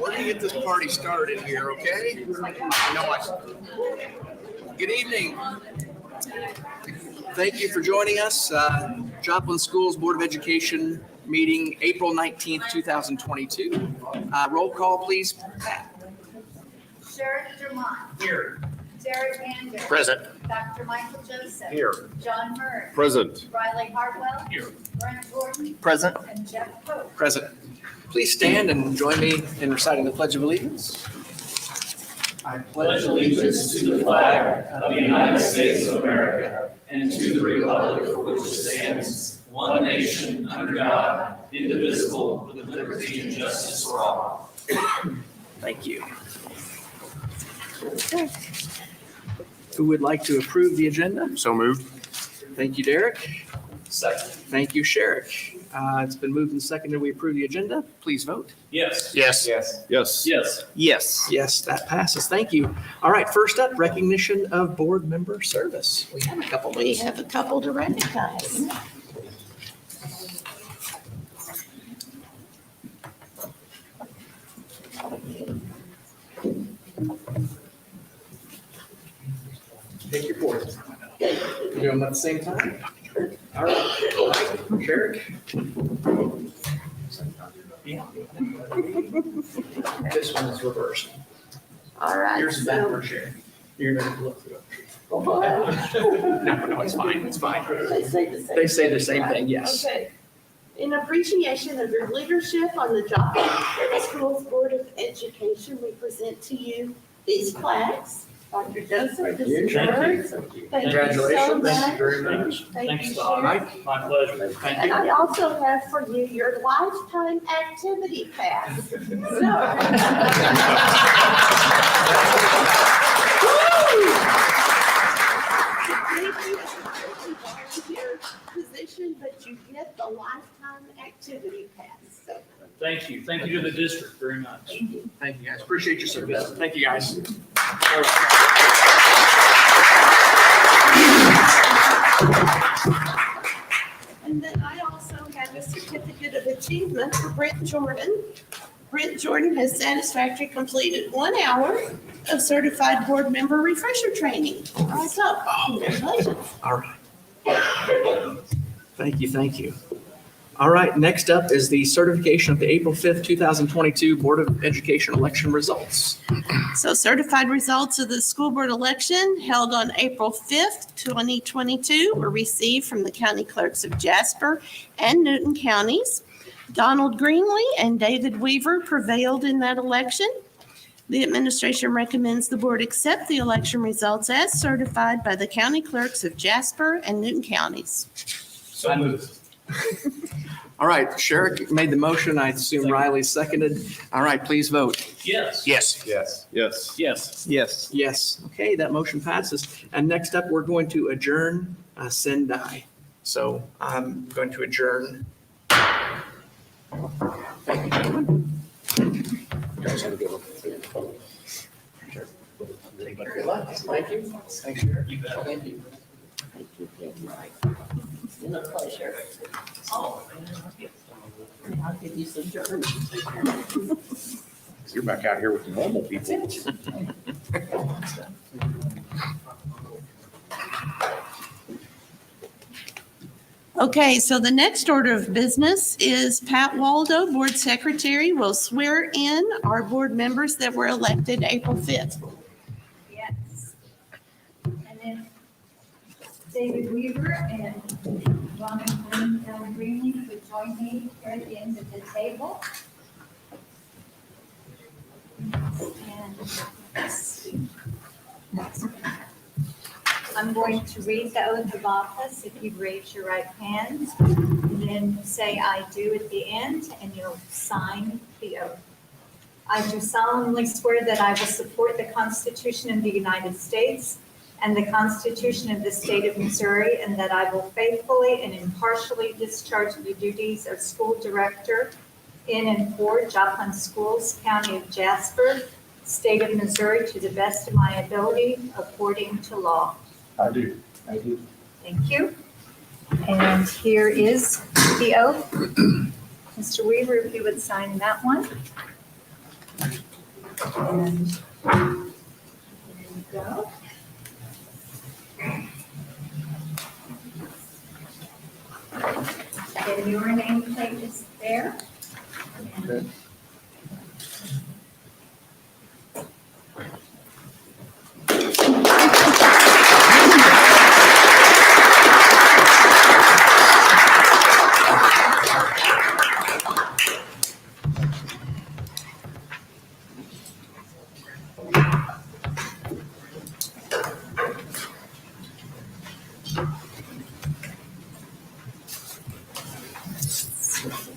We're gonna get this party started here, okay? Good evening. Thank you for joining us. Joplin Schools Board of Education meeting, April 19th, 2022. Roll call, please. Pat. Sheriff Drummond. Here. Derek Ander. Present. Dr. Michael Joseph. Here. John Murray. Present. Riley Hartwell. Here. Brent Gordon. Present. And Jeff Pope. Present. Please stand and join me in reciting the Pledge of Allegiance. I pledge allegiance to the flag of the United States of America and to the republic for which it stands, one nation, under God, indivisible, with liberty and justice for all. Thank you. Who would like to approve the agenda? So moved. Thank you, Derek. Second. Thank you, Sherrick. It's been moved and seconded. We approve the agenda. Please vote. Yes. Yes. Yes. Yes. Yes. Yes. Yes, that passes. Thank you. All right, first up, recognition of board member service. We have a couple. We have a couple to recognize. Take your board. You do them at the same time? All right. Sherrick. This one is reversed. All right. Here's the backward, Sherrick. You're going to look through it. No, it's fine. It's fine. They say the same. They say the same thing, yes. Okay. In appreciation of your leadership on the Joplin Schools Board of Education, we present to you these plaques. Dr. Joseph, this is yours. Thank you so Congratulations. much. Thank you very much. Thank you, Doc. Sheriff. My pleasure. Thank And you. I also have for you your lifetime activity pass. Your position, but you get the lifetime activity pass. So, Thank you. Thank you to the district very much. Thank you, guys. Appreciate your service. Thank you, guys. and then I also have a certificate of achievement for Brent Jordan. Brent Jordan has satisfactorily completed 1 hour of certified board member refresher training. So, congratulations. All right. Thank you, thank you. All right, next up is the certification of the April 5th, 2022 Board of Education election results. So certified results of the school board election held on April 5th, 2022 were received from the county clerks of Jasper and Newton counties. Donald Greenlee and David Weaver prevailed in that election. The administration recommends the board accept the election results as certified by the county clerks of Jasper and Newton counties. So moved. All right, Sherrick made the motion. I assume Riley seconded. All right, please vote. Yes. Yes. Yes. Yes. Yes. Yes. Yes. Okay, that motion passes. And next up, we're going to adjourn Sendai. So I'm going to adjourn. Thank you, gentlemen. You guys have a good one. Sure. Good luck. Thank you. Thanks, Sheriff. You bet. Thank you. Thank you, Mike. It's been a pleasure. Oh. I'll give you some German. You're back out here with the normal people. Okay, so the next order of business is Pat Waldo, Board Secretary, will swear in our board members that were elected April 5th. Yes. And then David Weaver and Jonathan Greenlee would join me here at the end of the table. And I'm going to read the oath of office. If you'd raise your right hand, and then say "I do" at the end, and you'll sign the oath. I do solemnly swear that I will support the Constitution of the United States and the Constitution of the State of Missouri, and that I will faithfully and impartially discharge the duties of school director in and for Joplin Schools, County of Jasper, State of Missouri, to the best of my ability, according to law. I do. I do. Thank you. And here is the oath. Mr. Weaver, if you would sign that one. And there you go. And your nameplate is there. Okay.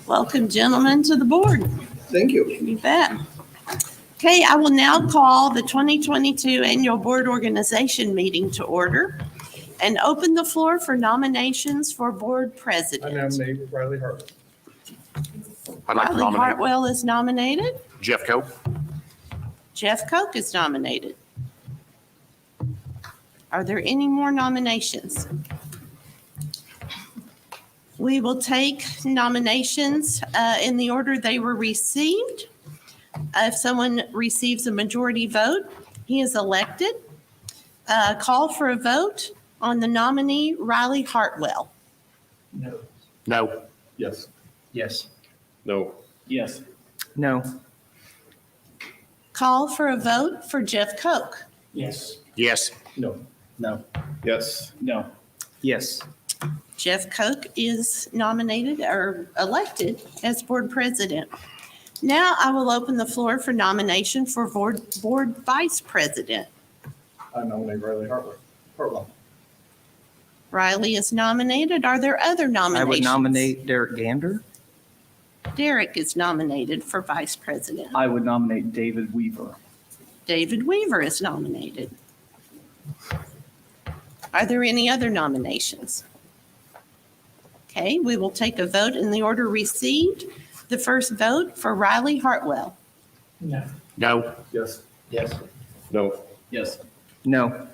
Welcome, gentlemen, to the board. Thank you. You bet. Okay, I will now call the 2022 Annual Board Organization Meeting to order and open the floor for nominations for board I president. nominate Riley Hartman. I'd like to Riley nominate Hartwell is nominated. Jeff Coe. Jeff Koch is nominated. Are there any more nominations? We will take nominations in the order they were received. If someone receives a majority vote, he is elected. Call for a vote on the nominee Riley Hartwell. No. No. Yes. Yes. No. Yes. No. Call for a vote for Jeff Koch. Yes. Yes. No. No. Yes. No. Yes. Jeff Koch is nominated or elected as board president. Now I will open the floor for nomination for board vice president. I nominate Riley Hartwell. Riley is nominated. Are there other I nominations? would nominate Derek Gander. Derek is nominated for vice president. I would nominate David Weaver. David Weaver is nominated. Are there any other nominations? Okay, we will take a vote in the order received. The first vote for Riley Hartwell. No. No. Yes. Yes. No. Yes. No.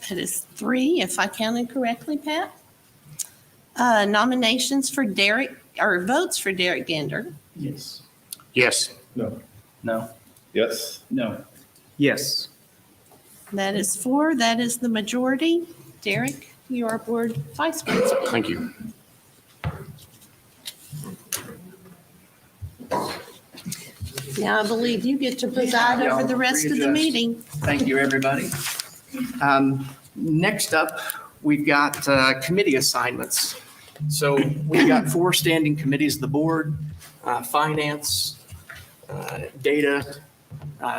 That is 3, if I counted correctly, Pat. Nominations for Derek, or votes for Derek Gander. Yes. Yes. No. No. Yes. No. Yes. That is 4. That is the majority. Derek, you are board vice president. Thank you. Now I believe you get to preside Yeah, over the I'll rest of the readjust. meeting. Thank you, everybody. Next up, we've got committee assignments. So we've got 4 standing committees of the board, finance, data,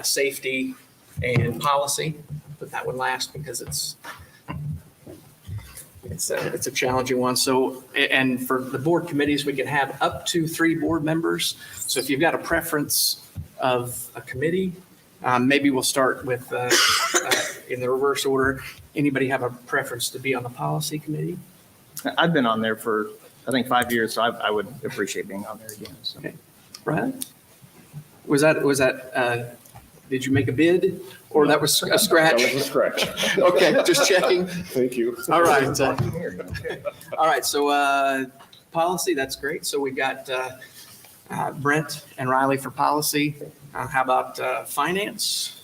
safety, and policy. Put that one last because it's a challenging one. So, and for the board committees, we can have up to 3 board members. So if you've got a preference of a committee, maybe we'll start with, in the reverse order. Anybody have a preference to be on the policy committee? I've been on there for, I think, 5 years, so I would appreciate being on there again. So. Okay. Brian? Was that, did you make a bid or that was a scratch? That was a scratch. Okay, just checking. Thank you. All right. All right, so policy, that's great. So we've got Brent and Riley for policy. How about finance?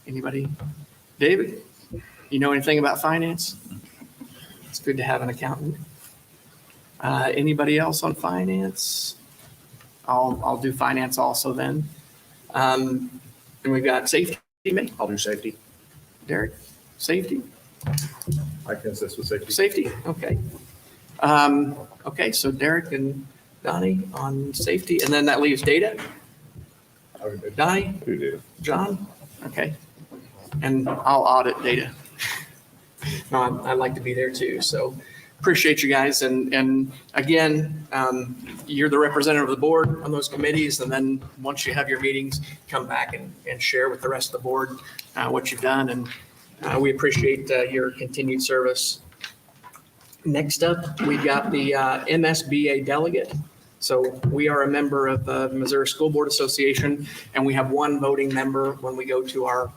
Anybody? David, you know anything about finance? It's good to have an accountant. Anybody else on finance? I'll do finance also then. And we've got safety, maybe? I'll do safety. Derek, safety? I can assist with safety. Safety, okay. Okay, so Derek and Donnie on safety, and then that leaves data. I would bid. Donnie, Who did? John, okay. And I'll audit data. No, I'd like to be there too, so appreciate you guys. And again, you're the representative of the board on those committees, and then once you have your meetings, come back and share with the rest of the board what you've done, and we appreciate your continued service. Next up, we've got the MSBA delegate. So we are a member of the Missouri School Board Association, and we have 1 voting member when we go to our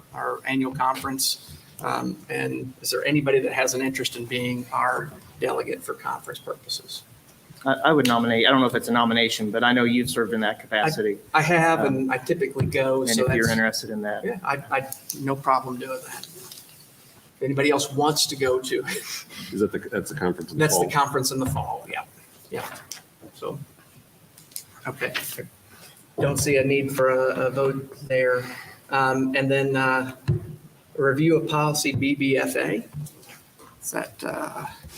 annual conference. And is there anybody that has an interest in being our delegate for conference purposes? I would nominate, I don't know if it's a nomination, but I know you've served in that capacity. I have, and I typically go, And so if you're that's, interested in that. yeah, I, no problem doing that. If anybody else wants to go to, Is that that's the conference in the that's the fall? conference in the fall, yeah, yeah. So, okay. Don't see a need for a vote there. And then a review of policy BBFA. Is that,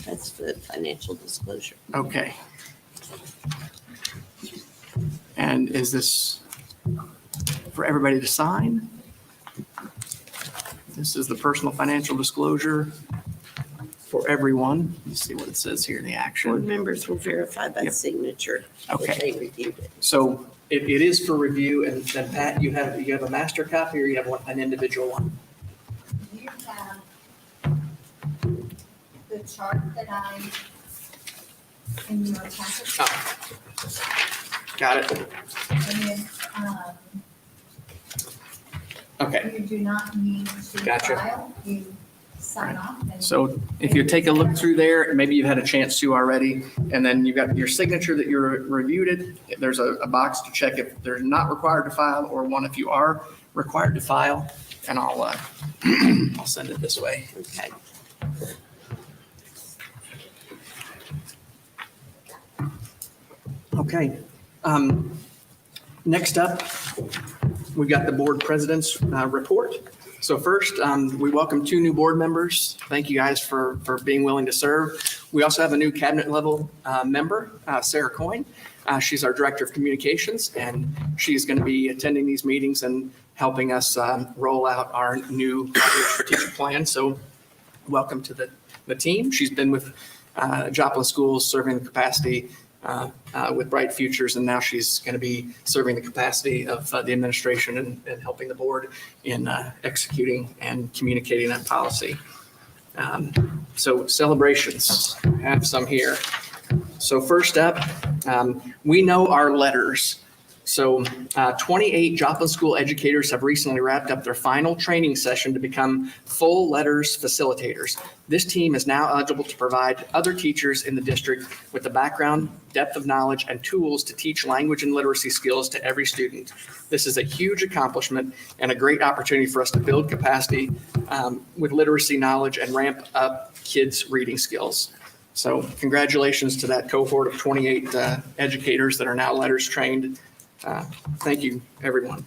That's the financial disclosure. okay. And is this for everybody to sign? This is the personal financial disclosure for everyone. Let's see what it says here in the Board action. members will verify by Yep. signature that Okay. they reviewed it. So it is for review, and then Pat, you have a master copy or you have an individual one? You have the chart that I, in your packet, Oh. Got it. and then, Okay. you do not need to Gotcha. file, you sign off. and- So if you take a look through there, maybe you've had a chance to already, and then you've got your signature that you reviewed it. There's a box to check if they're not required to file, or one if you are required to file, and I'll I'll send it this way. Okay. Okay. Next up, we've got the board president's report. So first, we welcome 2 new board members. Thank you guys for being willing to serve. We also have a new cabinet level member, Sarah Coyne. She's our director of communications, and she's going to be attending these meetings and helping us roll out our new 5-year strategic plan. So welcome to the team. She's been with Joplin Schools serving the capacity with Bright Futures, and now she's going to be serving the capacity of the administration and helping the board in executing and communicating that policy. So celebrations, I have some here. So first up, we know our letters. So 28 Joplin school educators have recently wrapped up their final training session to become full letters facilitators. This team is now eligible to provide other teachers in the district with the background, depth of knowledge, and tools to teach language and literacy skills to every student. This is a huge accomplishment and a great opportunity for us to build capacity with literacy knowledge and ramp up kids' reading skills. So congratulations to that cohort of 28 educators that are now letters trained. Thank you, everyone.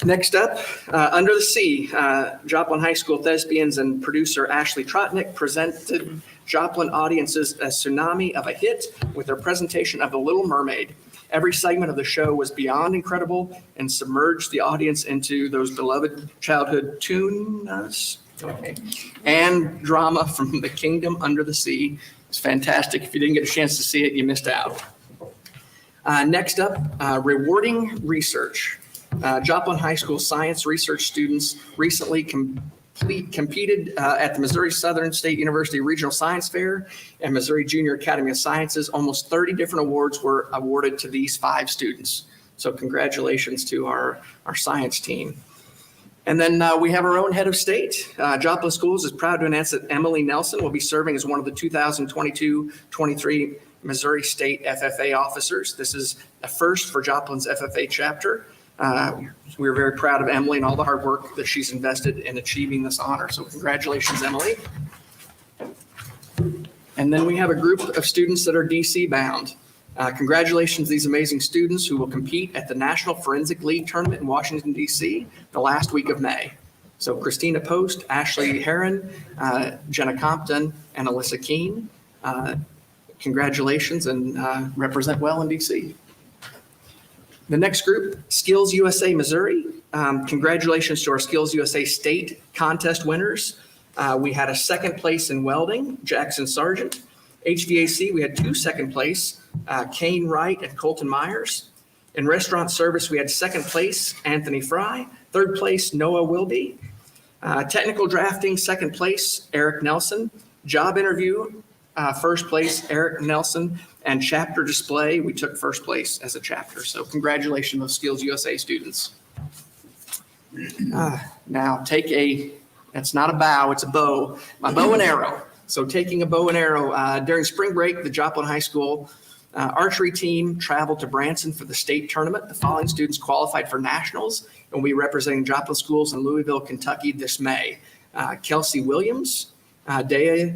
Next up, Under the Sea, Joplin High School thespians and producer Ashley Trotnick presented Joplin audiences a tsunami of a hit with their presentation of The Little Mermaid. Every segment of the show was beyond incredible and submerged the audience into those beloved childhood tunes and drama from the kingdom under the sea. It's fantastic. If you didn't get a chance to see it, you missed out. Next up, rewarding research. Joplin High School science research students recently competed at the Missouri Southern State University Regional Science Fair and Missouri Junior Academy of Sciences. Almost 30 different awards were awarded to these 5 students. So congratulations to our science team. And then we have our own head of state. Joplin Schools is proud to announce that Emily Nelson will be serving as one of the 2022-23 Missouri State FFA officers. This is a first for Joplin's FFA chapter. We're very proud of Emily and all the hard work that she's invested in achieving this honor. So congratulations, Emily. And then we have a group of students that are DC bound. Congratulations to these amazing students who will compete at the National Forensic League Tournament in Washington, DC, the last week of May. So Christina Post, Ashley Herron, Jenna Compton, and Alyssa Keene. Congratulations and represent well in DC. The next group, Skills USA Missouri. Congratulations to our Skills USA State contest winners. We had a second place in welding, Jackson Sargent. HVAC, we had 2 second place, Kane Wright and Colton Myers. In restaurant service, we had second place, Anthony Fry. Third place, Noah Wilby. Technical drafting, second place, Eric Nelson. Job interview, first place, Eric Nelson. And chapter display, we took first place as a chapter. So congratulations to Skills USA students. Now take it's not a bow, it's a bow, my bow and arrow. So taking a bow and arrow, during spring break, the Joplin High School archery team traveled to Branson for the state tournament. The following students qualified for nationals and will be representing Joplin schools in Louisville, Kentucky this May. Kelsey Williams, Dea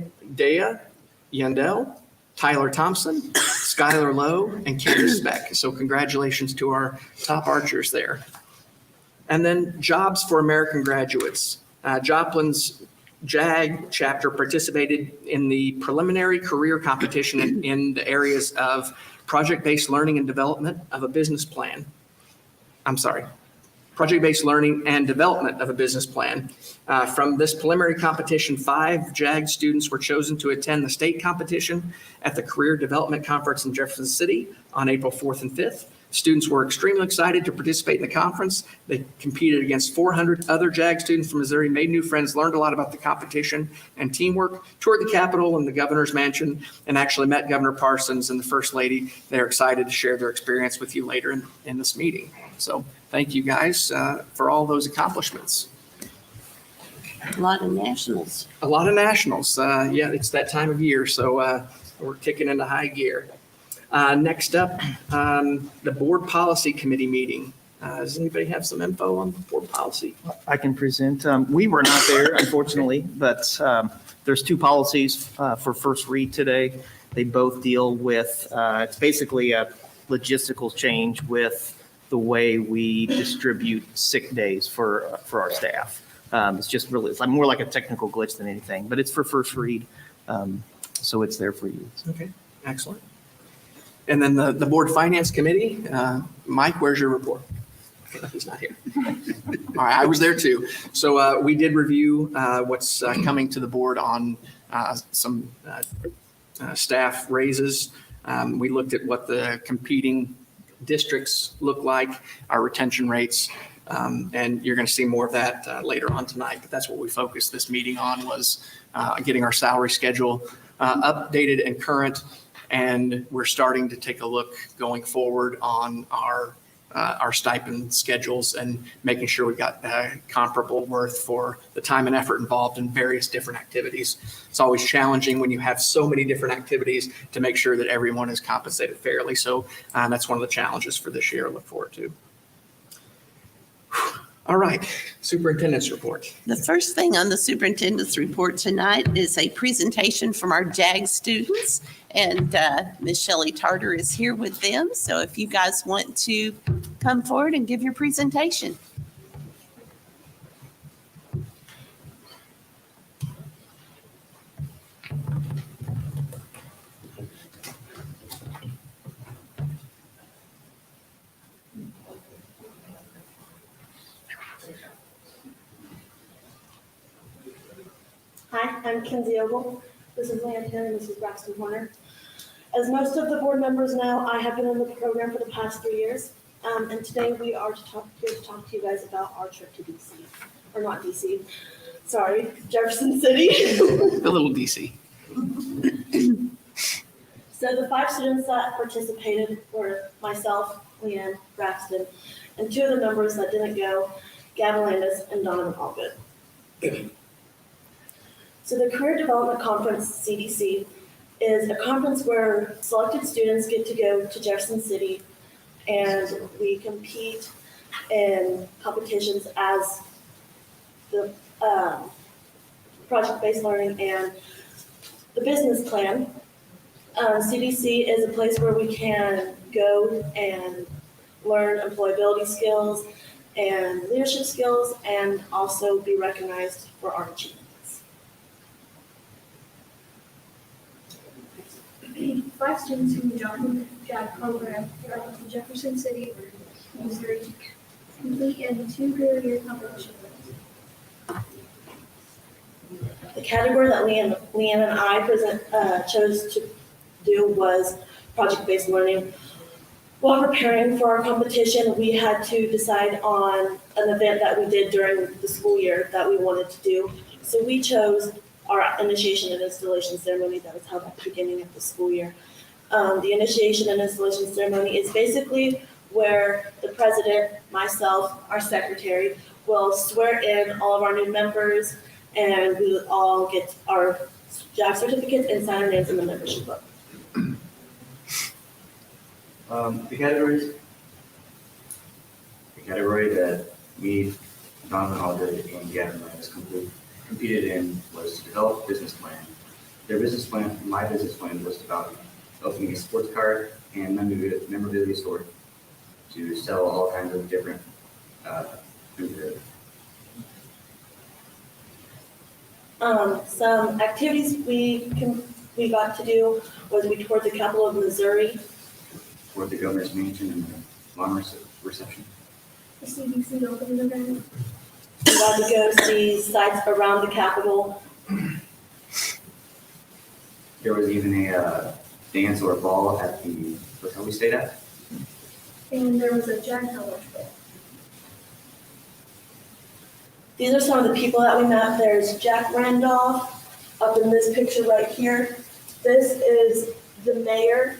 Yandel, Tyler Thompson, Skylar Lowe, and Candace Speck. So congratulations to our top archers there. And then jobs for American graduates. Joplin's JAG chapter participated in the preliminary career competition in the areas of project-based learning and development of a business plan. Project-based learning and development of a business plan. From this preliminary competition, 5 JAG students were chosen to attend the state competition at the Career Development Conference in Jefferson City on April 4th and 5th. Students were extremely excited to participate in the conference. They competed against 400 other JAG students from Missouri, made new friends, learned a lot about the competition and teamwork, toured the Capitol and the governor's mansion, and actually met Governor Parsons and the First Lady. They're excited to share their experience with you later in this meeting. So thank you guys for all those accomplishments. A lot of nationals. A lot of nationals. Yeah, it's that time of year, so we're kicking into high gear. Next up, the Board Policy Committee meeting. Does anybody have some info on board policy? I can present. We were not there, unfortunately, but there's 2 policies for first read today. They both deal with, it's basically a logistical change with the way we distribute sick days for our staff. It's just really, it's more like a technical glitch than anything, but it's for first read. So it's there for you. Okay, excellent. And then the Board Finance Committee, Mike, where's your report? He's not here. All right, I was there too. So we did review what's coming to the board on some staff raises. We looked at what the competing districts look like, our retention rates, and you're going to see more of that later on tonight. But that's what we focused this meeting on, was getting our salary schedule updated and current. And we're starting to take a look going forward on our stipend schedules and making sure we've got comparable worth for the time and effort involved in various different activities. It's always challenging when you have so many different activities to make sure that everyone is compensated fairly. So that's one of the challenges for this year I look forward to. All right, superintendent's report. The first thing on the superintendent's report tonight is a presentation from our JAG students, and Ms. Shelley Tarter is here with them. So if you guys want to come forward and give your presentation. Hi, I'm Kinsey Ogle. This is Leanne Henry, and this is Braxton Horner. As most of the board members know, I have been in the program for the past 3 years, and today we are here to talk to you guys about our trip to DC, or not DC, sorry, Jefferson City. A little DC. So the 5 students that participated were myself, Leanne, Braxton, and 2 of the members that didn't go, Gavin Landis and Donovan Allgood. So the Career Development Conference, CDC, is a conference where selected students get to go to Jefferson City, and we compete in competitions as the project-based learning and the business plan. CDC is a place where we can go and learn employability skills and leadership skills, and also be recognized for our achievements. 5 students from the Joplin JAG program traveled to Jefferson City, Missouri to compete in 2 career competitions. The category that Leanne and I chose to do was project-based learning. While preparing for our competition, we had to decide on an event that we did during the school year that we wanted to do. So we chose our initiation and installation ceremony that was held at the beginning of the school year. The initiation and installation ceremony is basically where the president, myself, our secretary, will swear in all of our new members, and we will all get our JAG certificates and sign our names in the membership book. The category that me, Donovan Aldred, and Gavin Lance competed in was to develop a business plan. Their business plan, my business plan, was about opening a sports card and memorabilia store to sell all kinds of different memorabilia. Some activities we got to do was we toured the capital of Missouri, For the governor's mansion and the lawn reception. The CDC opening event. we got to go see sites around the capital. There was even a dance or a ball at the hotel we stayed at. And there was a JAG college ball. These are some of the people that we met. There's Jack Randolph up in this picture right here. This is the mayor.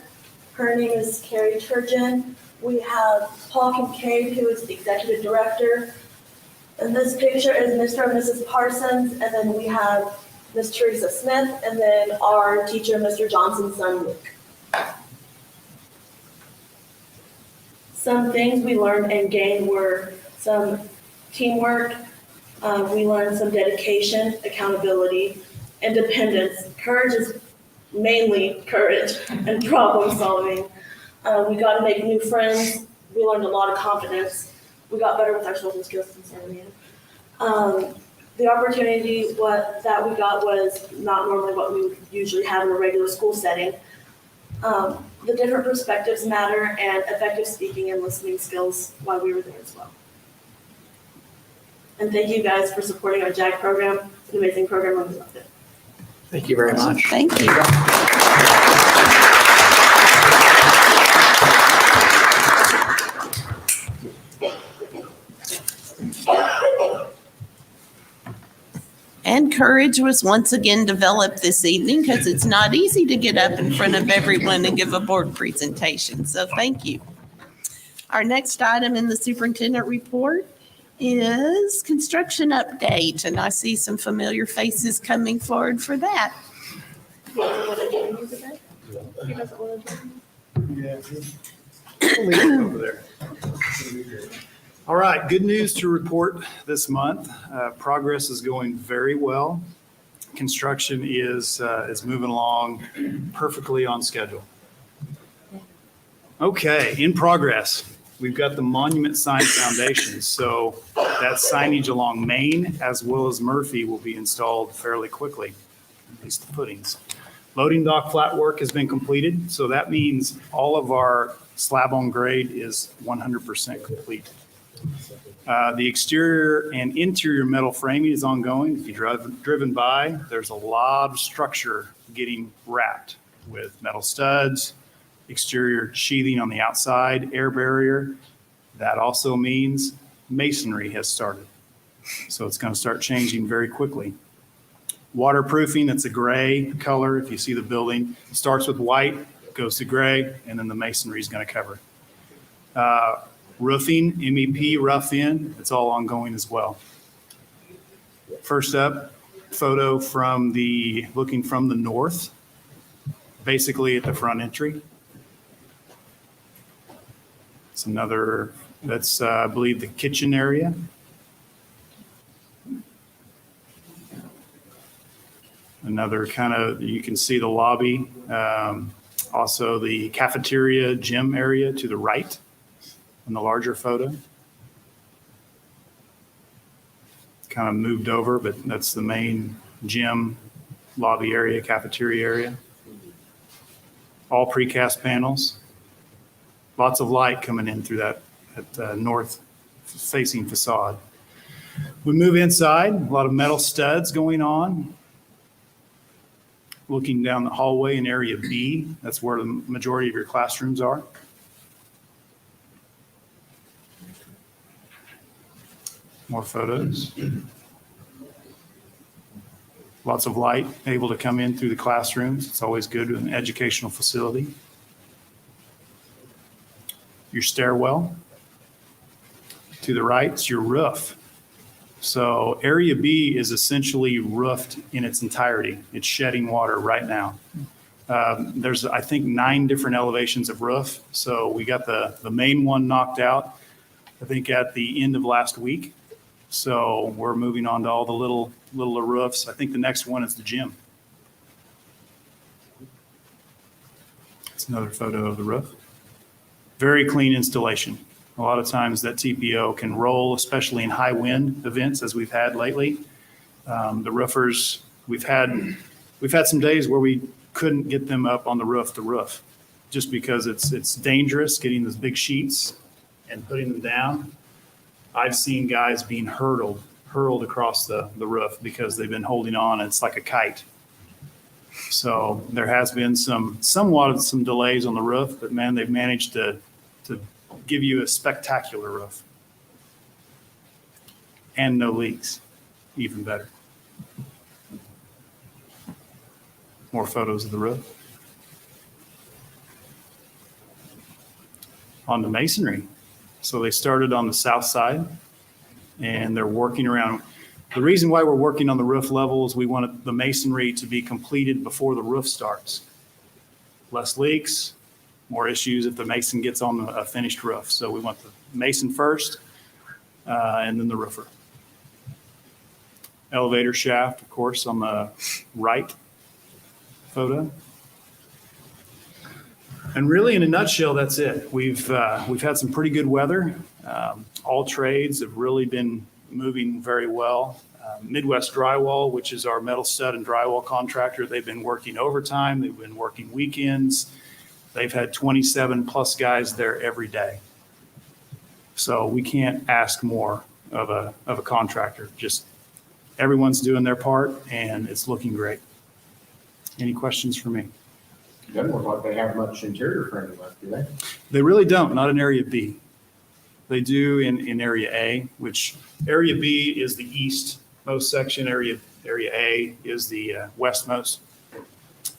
Her name is Carrie Turgeon. We have Paul Kincaid, who is the executive director. And this picture is Mr. and Mrs. Parsons. And then we have Miss Teresa Smith, and then our teacher, Mr. Johnson's son, Luke. Some things we learned and gained were some teamwork. We learned some dedication, accountability, independence. Courage is mainly courage and problem solving. We got to make new friends. We learned a lot of confidence. We got better with our social skills and stuff. The opportunity that we got was not normally what we would usually have in a regular school setting. The different perspectives matter, and effective speaking and listening skills while we were there as well. And thank you guys for supporting our JAG program. It's an amazing program, and we loved it. Thank you very much. Thank you. And courage was once again developed this evening because it's not easy to get up in front of everyone and give a board presentation. So thank you. Our next item in the superintendent report is construction update. And I see some familiar faces coming forward for that. Over there. All right, good news to report this month. Progress is going very well. Construction is moving along perfectly on schedule. Okay, in progress. We've got the monument sign foundations. So that signage along Main as well as Murphy will be installed fairly quickly, at least the footings. Loading dock flat work has been completed. So that means all of our slab on grade is 100% complete. The exterior and interior metal framing is ongoing. If you've driven by, there's a lot of structure getting wrapped with metal studs, exterior sheathing on the outside, air barrier. That also means masonry has started. So it's going to start changing very quickly. Waterproofing, that's a gray color. If you see the building, it starts with white, goes to gray, and then the masonry is going to cover it. Roofing, MEP, rough in, it's all ongoing as well. First up, photo from looking from the north, basically at the front entry. It's that's I believe the kitchen area. Another kind of, you can see the lobby, also the cafeteria gym area to the right in the larger photo. Kind of moved over, but that's the main gym, lobby area, cafeteria area. All precast panels. Lots of light coming in through that north facing facade. We move inside, a lot of metal studs going on. Looking down the hallway in area B, that's where the majority of your classrooms are. More photos. Lots of light able to come in through the classrooms. It's always good with an educational facility. Your stairwell. To the right is your roof. So area B is essentially roofed in its entirety. It's shedding water right now. There's, I think, 9 different elevations of roof. So we got the main one knocked out, I think, at the end of last week. So we're moving on to all the littler roofs. I think the next one is the gym. It's another photo of the roof. Very clean installation. A lot of times that TPO can roll, especially in high wind events as we've had lately. The roofers, we've had some days where we couldn't get them up on the roof, just because it's dangerous getting those big sheets and putting them down. I've seen guys being hurled across the roof because they've been holding on. It's like a kite. So there has been somewhat of some delays on the roof, but man, they've managed to give you a spectacular roof. And no leaks, even better. More photos of the roof. On the masonry. So they started on the south side and they're working around. The reason why we're working on the roof level is we want the masonry to be completed before the roof starts. Less leaks, more issues if the mason gets on a finished roof. So we want the mason first and then the roofer. Elevator shaft, of course, on the right photo. And really, in a nutshell, that's it. We've had some pretty good weather. All trades have really been moving very well. Midwest Drywall, which is our metal stud and drywall contractor, they've been working overtime. They've been working weekends. They've had 27 plus guys there every day. So we can't ask more of a contractor. Just everyone's doing their part, and it's looking great. Any questions for me? Doesn't look like they have much interior framing left, do they? They really don't, not in Area B. They do in Area A, which Area B is the eastmost section. Area A is the westmost.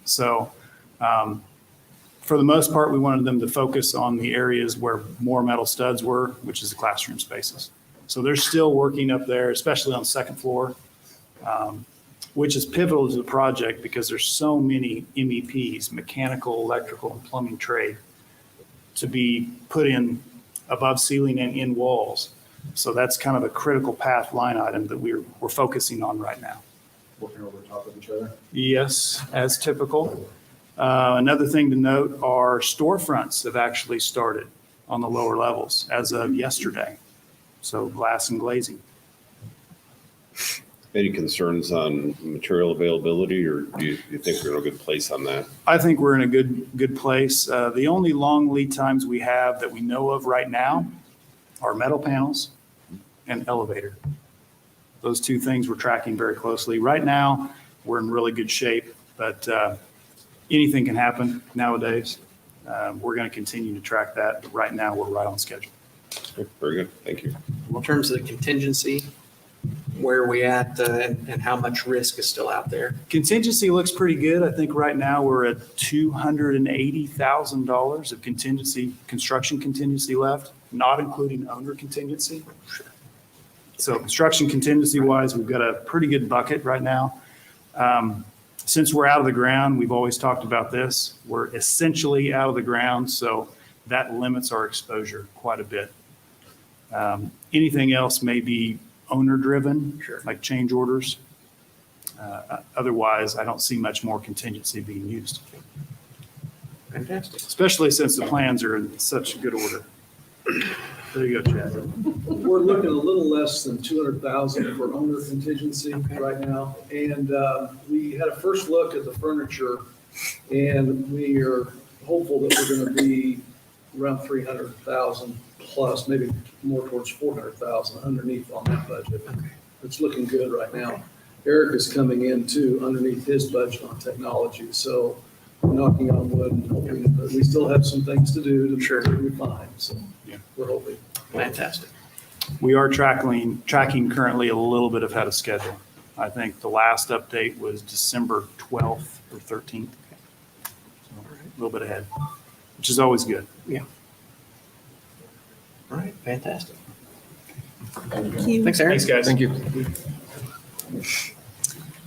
So for the most part, we wanted them to focus on the areas where more metal studs were, which is the classroom spaces. So they're still working up there, especially on the second floor, which is pivotal to the project because there's so many MEPs, mechanical, electrical, and plumbing trade, to be put in above ceiling and in walls. So that's kind of a critical path line item that we're focusing on right now. Working over top of each other? Yes, as typical. Another thing to note, our storefronts have actually started on the lower levels as of yesterday. So glass and glazing. Any concerns on material availability, or do you think we're in a good place on that? I think we're in a good place. The only long lead times we have that we know of right now are metal panels and elevator. Those two things we're tracking very closely. Right now, we're in really good shape, but anything can happen nowadays. We're going to continue to track that. But right now, we're right on schedule. Very good. Thank you. In terms of the contingency, where are we at and how much risk is still out there? Contingency looks pretty good. I think right now we're at $280,000 of contingency, construction contingency left, not including owner contingency. So construction contingency wise, we've got a pretty good bucket right now. Since we're out of the ground, we've always talked about this. We're essentially out of the ground, so that limits our exposure quite a bit. Anything else may be owner-driven, Sure. like change orders. Otherwise, I don't see much more contingency being used, Fantastic. especially since the plans are in such good order. There you go, Chad. We're looking a little less than 200,000 for owner contingency right now. And we had a first look at the furniture, and we are hopeful that we're going to be around 300,000 plus, maybe more towards 400,000 underneath on that budget. It's looking good right now. Eric is coming in too underneath his budget on technology. So we're knocking on wood and hoping, but we still have some things to do to make sure we find. So Yeah. we're hoping. Fantastic. We are tracking currently a little bit ahead of schedule. I think the last update was December 12th or 13th. So a little bit ahead, which is always good. All right, fantastic. Thank you. Thanks, Aaron. Thanks, guys. Thank you.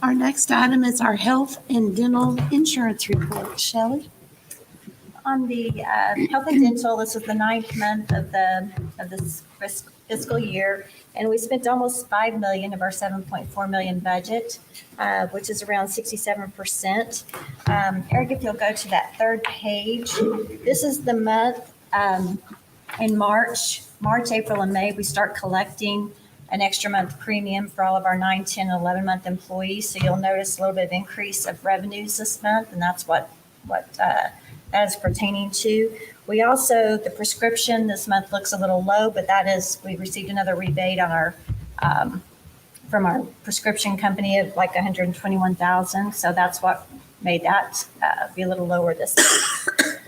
Our next item is our health and dental insurance report. Shelley? On the health and dental, this is the 9th month of this fiscal year, and we spent almost $5 million of our $7.4 million budget, which is around 67%. Eric, if you'll go to that third page, this is the month in March, April, and May, we start collecting an extra month premium for all of our 9, 10, 11-month employees. So you'll notice a little bit of increase of revenues this month, and that's what that is pertaining to. We also, the prescription this month looks a little low, but that is, we received another rebate on our, from our prescription company of like $121,000. So that's what made that be a little lower this month.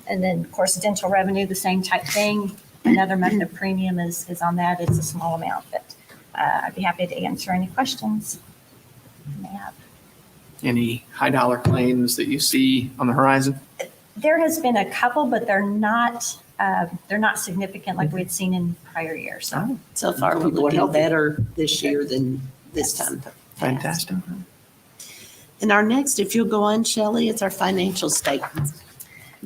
And then, of course, dental revenue, the same type thing. Another month of premium is on that. It's a small amount, but I'd be happy to answer any questions you may have. Any high dollar claims that you see on the horizon? There has been a couple, but they're not significant like we had seen in prior years. So So far, we're People are looking healthy. better this year than this time. Fantastic. And our next, if you'll go on, Shelley, it's our financial statements.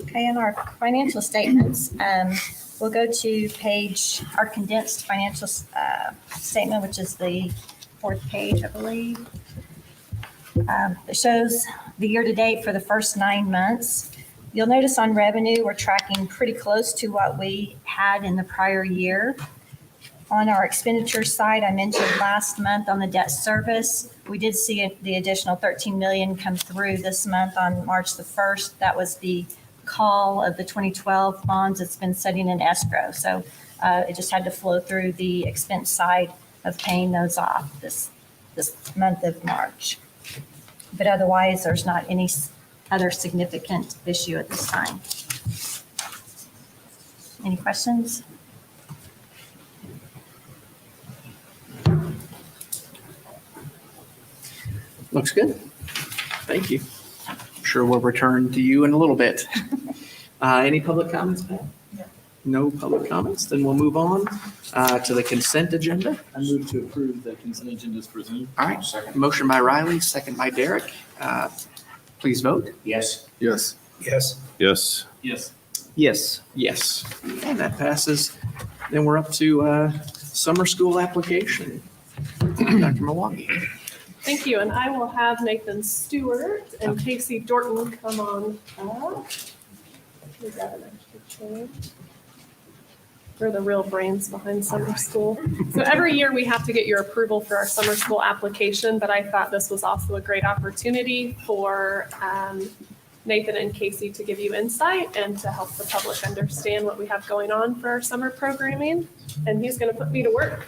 Okay, in our financial statements, we'll go to our condensed financial statement, which is the 4th page, I believe. It shows the year-to-date for the first 9 months. You'll notice on revenue, we're tracking pretty close to what we had in the prior year. On our expenditure side, I mentioned last month on the debt service, we did see the additional $13 million come through this month on March the 1st. That was the call of the 2012 bonds. It's been sitting in escrow. So it just had to flow through the expense side of paying those off this month of March. But otherwise, there's not any other significant issue at this time. Any questions? Looks good. Thank you. I'm sure we'll return to you in a little bit. Any public comments, Pat? No public comments? Then we'll move on to the consent agenda. I move to approve the consent agenda as presented. All right. Motion by Riley, second by Derek. Please vote. Yes. Yes. Yes. Yes. Yes. Yes. Yes. And that passes. Then we're up to summer school application. Dr. Milwaukee. Thank you, and I will have Nathan Stewart and Casey Dorton come on up. We got an extra chair. They're the real brains behind summer school. So every year we have to get your approval for our summer school application, but I thought this was also a great opportunity for Nathan and Casey to give you insight and to help the public understand what we have going on for our summer programming. And he's going to put me to work.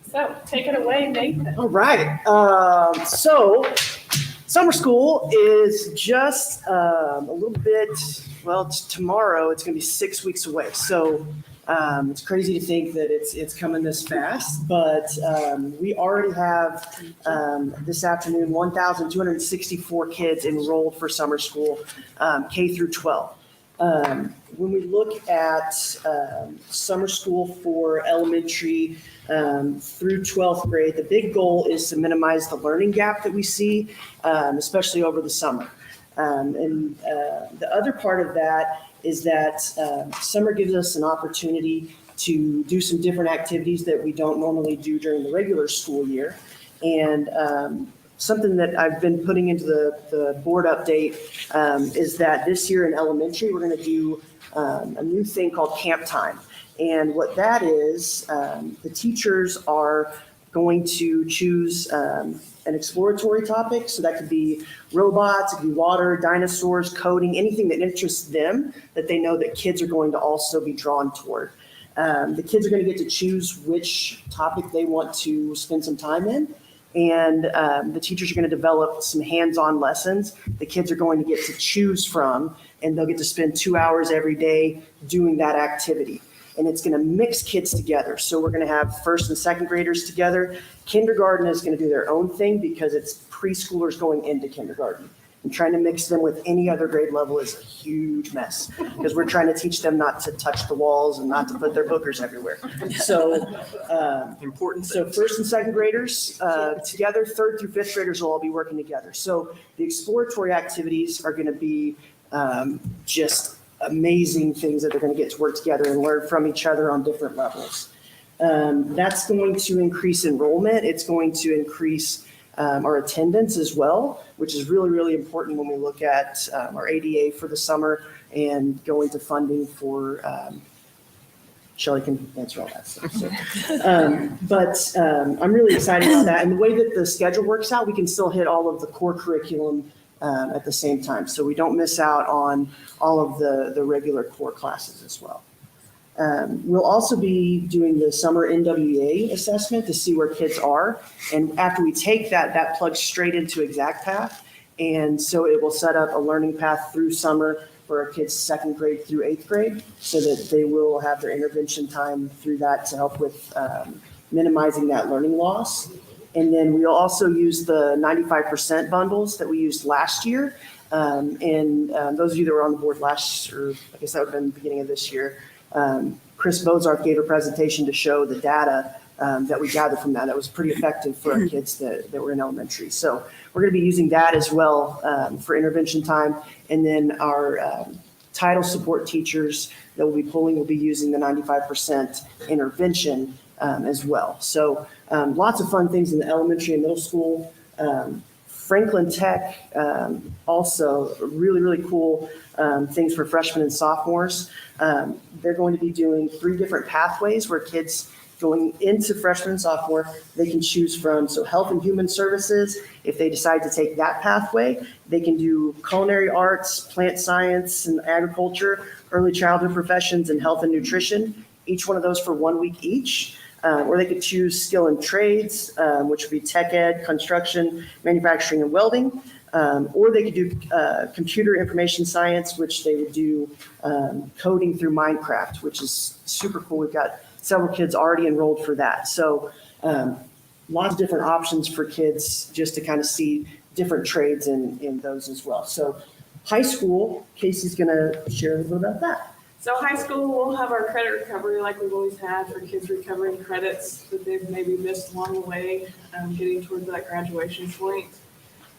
So take it away, Nathan. All right. So summer school is just a little bit, well, it's tomorrow. It's going to be 6 weeks away. So it's crazy to think that it's coming this fast, but we already have this afternoon 1,264 kids enrolled for summer school, K through 12. When we look at summer school for elementary through 12th grade, the big goal is to minimize the learning gap that we see, especially over the summer. And the other part of that is that summer gives us an opportunity to do some different activities that we don't normally do during the regular school year. And something that I've been putting into the board update is that this year in elementary, we're going to do a new thing called camp time. And what that is, the teachers are going to choose an exploratory topic. So that could be robots, it could be water, dinosaurs, coding, anything that interests them that they know that kids are going to also be drawn toward. The kids are going to get to choose which topic they want to spend some time in. And the teachers are going to develop some hands-on lessons the kids are going to get to choose from, and they'll get to spend 2 hours every day doing that activity. And it's going to mix kids together. So we're going to have first and second graders together. Kindergarten is going to do their own thing because it's preschoolers going into kindergarten. and trying to mix them with any other grade level is a huge mess because we're trying to teach them not to touch the walls and not to put their boogers everywhere. So, Important. so first and second graders together, third through fifth graders will all be working together. So the exploratory activities are going to be just amazing things that they're going to get to work together and learn from each other on different levels. That's going to increase enrollment. It's going to increase our attendance as well, which is really, really important when we look at our ADA for the summer and going to funding for, Shelley can answer all that stuff. So, but I'm really excited about that. And the way that the schedule works out, we can still hit all of the core curriculum at the same time. So we don't miss out on all of the regular core classes as well. We'll also be doing the summer NWEA assessment to see where kids are. And after we take that, that plugs straight into Exact Path. And so it will set up a learning path through summer for our kids 2nd grade through 8th grade so that they will have their intervention time through that to help with minimizing that learning loss. And then we'll also use the 95% bundles that we used last year. And those of you that were on the board last, or I guess that would have been the beginning of this year, Chris Bozarth gave a presentation to show the data that we gathered from that. That was pretty effective for our kids that were in elementary. So we're going to be using that as well for intervention time. And then our title support teachers that we'll be pulling will be using the 95% intervention as well. So lots of fun things in the elementary and middle school. Franklin Tech also really, really cool things for freshmen and sophomores. They're going to be doing 3 different pathways where kids going into freshman and sophomore, they can choose from. So health and human services, if they decide to take that pathway, they can do culinary arts, plant science and agriculture, early childhood professions, and health and nutrition, each one of those for 1 week each. Or they could choose skill and trades, which would be tech ed, construction, manufacturing, and welding. Or they could do computer information science, which they would do coding through Minecraft, which is super cool. We've got several kids already enrolled for that. So lots of different options for kids just to kind of see different trades in those as well. So high school, Casey's going to share a little bit about that. So high school, we'll have our credit recovery like we've always had for kids recovering credits that they've maybe missed along the way, getting towards that graduation point.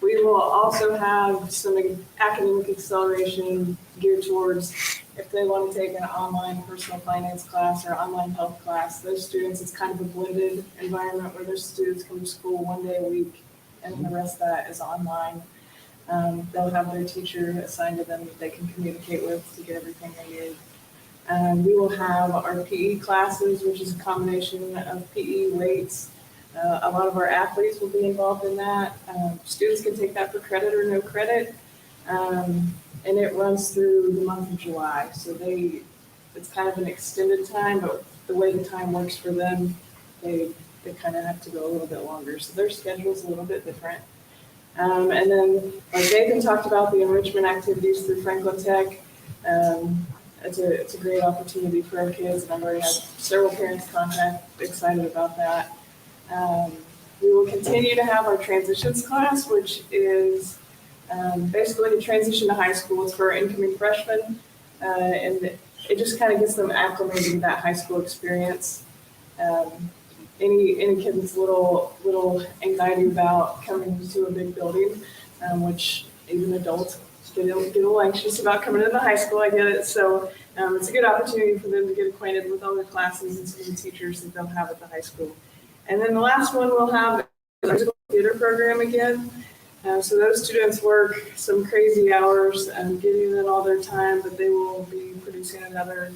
We will also have some academic acceleration geared towards if they want to take an online personal finance class or online health class. Those students, it's kind of a blended environment where those students come to school 1 day a week and the rest of that is online. They'll have their teacher assigned to them that they can communicate with to get everything they need. We will have our PE classes, which is a combination of PE weights. A lot of our athletes will be involved in that. Students can take that for credit or no credit. And it runs through the month of July. So it's kind of an extended time, but the way the time works for them, they kind of have to go a little bit longer. So their schedule is a little bit different. And then, like Nathan talked about, the enrichment activities through Franklin Tech. It's a great opportunity for our kids, and I've already had several parents contact excited about that. We will continue to have our transitions class, which is basically the transition to high school. It's for our incoming freshmen, and it just kind of gets them acclimated to that high school experience. Any kid that's a little anxiety about coming to a big building, which even adults get a little anxious about coming into high school, I get it. So it's a good opportunity for them to get acquainted with all their classes and some of the teachers that they'll have at the high school. And then the last one we'll have is our musical theater program again. So those students work some crazy hours, giving in all their time, but they will be producing another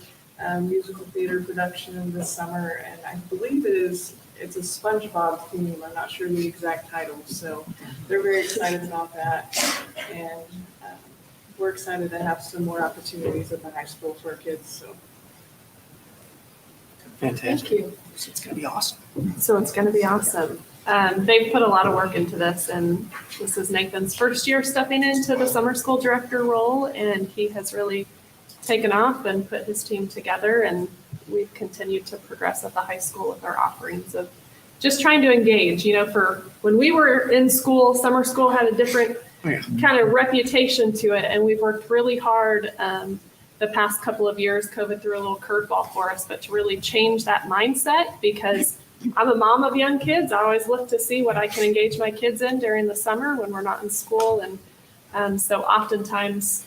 musical theater production this summer. And I believe it's a SpongeBob theme. I'm not sure the exact title. So they're very excited about that. And we're excited to have some more opportunities at the high school for our kids. So Fantastic. thank you. So it's going to be awesome. So it's going to be awesome. They've put a lot of work into this, and this is Nathan's first year stepping into the summer school director role, and he has really taken off and put his team together, and we've continued to progress at the high school with our offerings of just trying to engage. For when we were in school, summer school had a different kind of reputation to it. And we've worked really hard the past couple of years. COVID threw a little curveball for us, but to really change that mindset, because I'm a mom of young kids. I always look to see what I can engage my kids in during the summer when we're not in school. And so oftentimes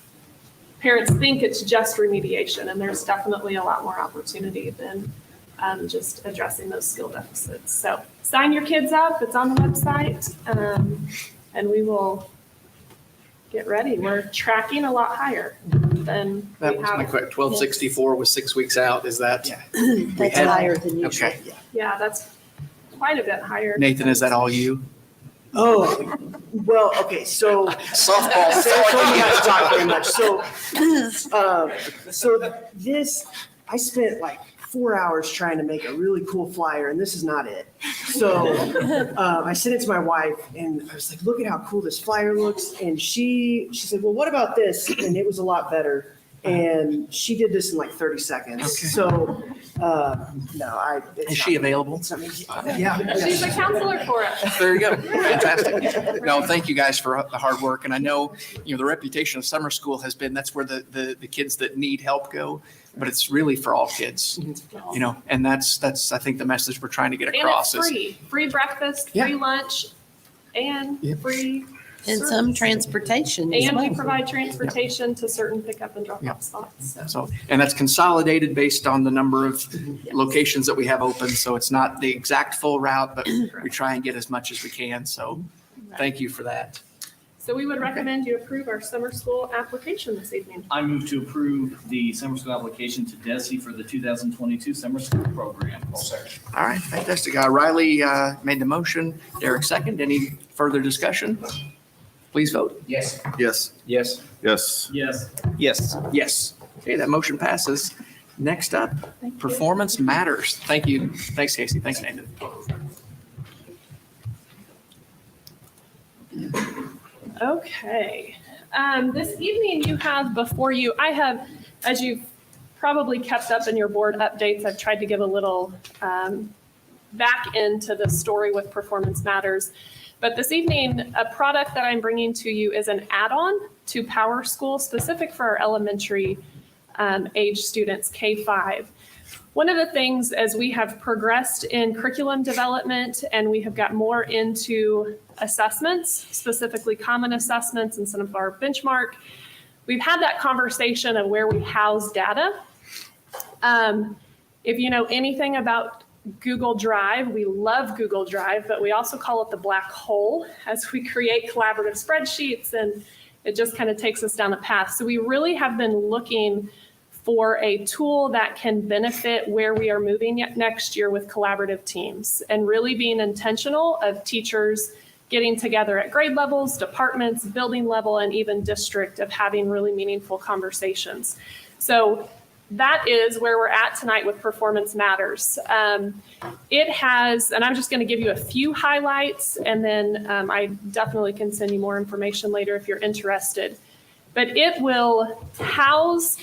parents think it's just remediation, and there's definitely a lot more opportunity than just addressing those skill deficits. So sign your kids up. It's on the website, and we will get ready. We're tracking a lot higher than That we was my have. question. 1264 was 6 weeks out. Is that? Yeah. That's had- higher than usual. Okay. Yeah, that's quite a bit higher. Nathan, is that all you? Oh, well, okay, so. Softball. Sarah told me not to talk very much. So this, I spent like 4 hours trying to make a really cool flyer, and this is not it. So I sent it to my wife, and I was like, look at how cool this flyer looks. And she said, well, what about this? And it was a lot better. And she did this in like 30 seconds. Okay. So, no, Is she available? Yeah. She's a counselor for us. There you go. Fantastic. No, thank you guys for the hard work. And I know, the reputation of summer school has been, that's where the kids that need help go, but it's really for all kids, and that's, I think the message we're trying to get And across it's is. free breakfast, Yeah. free lunch, and Yep. free. And some transportation as And we well. provide transportation to certain pickup and drop Yep. off spots. So, and that's consolidated based on the number of locations that we have open. So it's not the exact full route, but we try and get as much as we can. So thank you for that. So we would recommend you approve our summer school application this evening. I move to approve the summer school application to DESI for the 2022 summer school program. All right, fantastic. Riley made the motion. Derek second. Any further discussion? Please vote. Yes. Yes. Yes. Yes. Yes. Yes. Yes. Okay, that motion passes. Next up, performance matters. Thank you. Thanks, Casey. Thanks, Nathan. Okay. This evening you have before you, I have, as you've probably kept up in your board updates, I've tried to give a little back into the story with Performance Matters. But this evening, a product that I'm bringing to you is an add-on to Power School, specific for our elementary age students, K-5. One of the things as we have progressed in curriculum development and we have got more into assessments, specifically common assessments and some of our benchmark, we've had that conversation of where we house data. If you know anything about Google Drive, we love Google Drive, but we also call it the black hole as we create collaborative spreadsheets, and it just kind of takes us down a path. So we really have been looking for a tool that can benefit where we are moving next year with collaborative teams, and really being intentional of teachers getting together at grade levels, departments, building level, and even district, of having really meaningful conversations. So that is where we're at tonight with Performance Matters. It has, and I'm just going to give you a few highlights, and then I definitely can send you more information later if you're interested. But it will house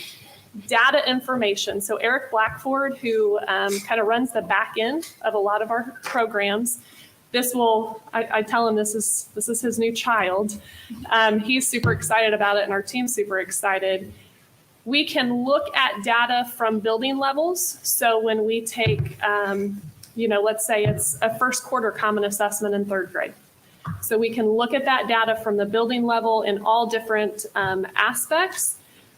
data information. So Eric Blackford, who kind of runs the back end of a lot of our programs, this will, I tell him this is his new child. He's super excited about it, and our team's super excited. We can look at data from building levels. So when we take, let's say it's a first quarter common assessment in third grade. So we can look at that data from the building level in all different aspects.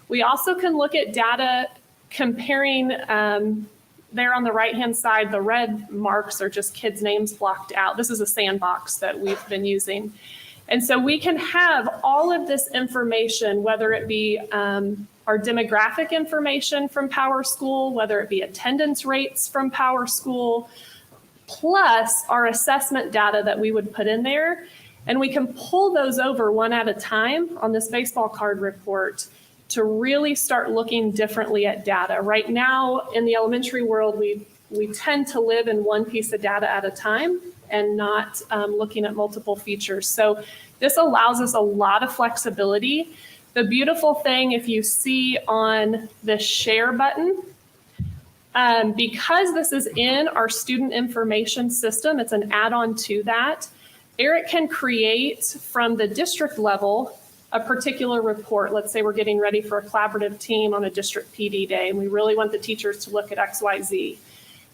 We also can look at data comparing, there on the right-hand side, the red marks are just kids' names blocked out. This is a sandbox that we've been using. And so we can have all of this information, whether it be our demographic information from Power School, whether it be attendance rates from Power School, plus our assessment data that we would put in there. And we can pull those over one at a time on this baseball card report to really start looking differently at data. Right now in the elementary world, we tend to live in one piece of data at a time and not looking at multiple features. So this allows us a lot of flexibility. The beautiful thing, if you see on the share button, because this is in our student information system, it's an add-on to that. Eric can create from the district level a particular report. Let's say we're getting ready for a collaborative team on a district PD day, and we really want the teachers to look at XYZ.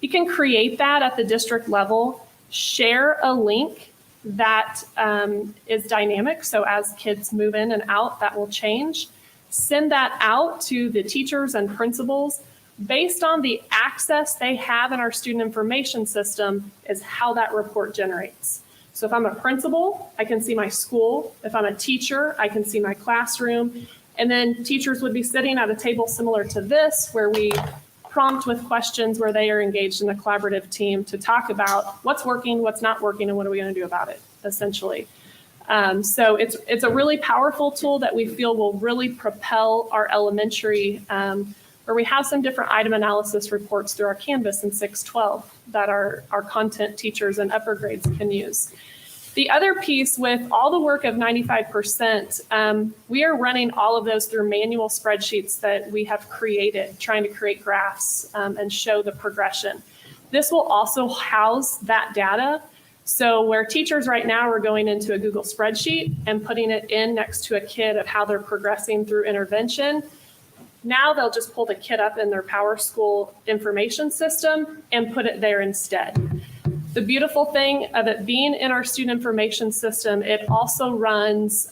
He can create that at the district level, share a link that is dynamic. So as kids move in and out, that will change. Send that out to the teachers and principals. Based on the access they have in our student information system is how that report generates. So if I'm a principal, I can see my school. If I'm a teacher, I can see my classroom. And then teachers would be sitting at a table similar to this, where we prompt with questions where they are engaged in a collaborative team to talk about what's working, what's not working, and what are we going to do about it, essentially. So it's a really powerful tool that we feel will really propel our elementary, where we have some different item analysis reports through our Canvas in 612 that our content teachers and upper grades can use. The other piece, with all the work of 95%, we are running all of those through manual spreadsheets that we have created, trying to create graphs and show the progression. This will also house that data. So where teachers right now are going into a Google spreadsheet and putting it in next to a kid of how they're progressing through intervention, now they'll just pull the kid up in their PowerSchool information system and put it there instead. The beautiful thing of it being in our student information system, it also runs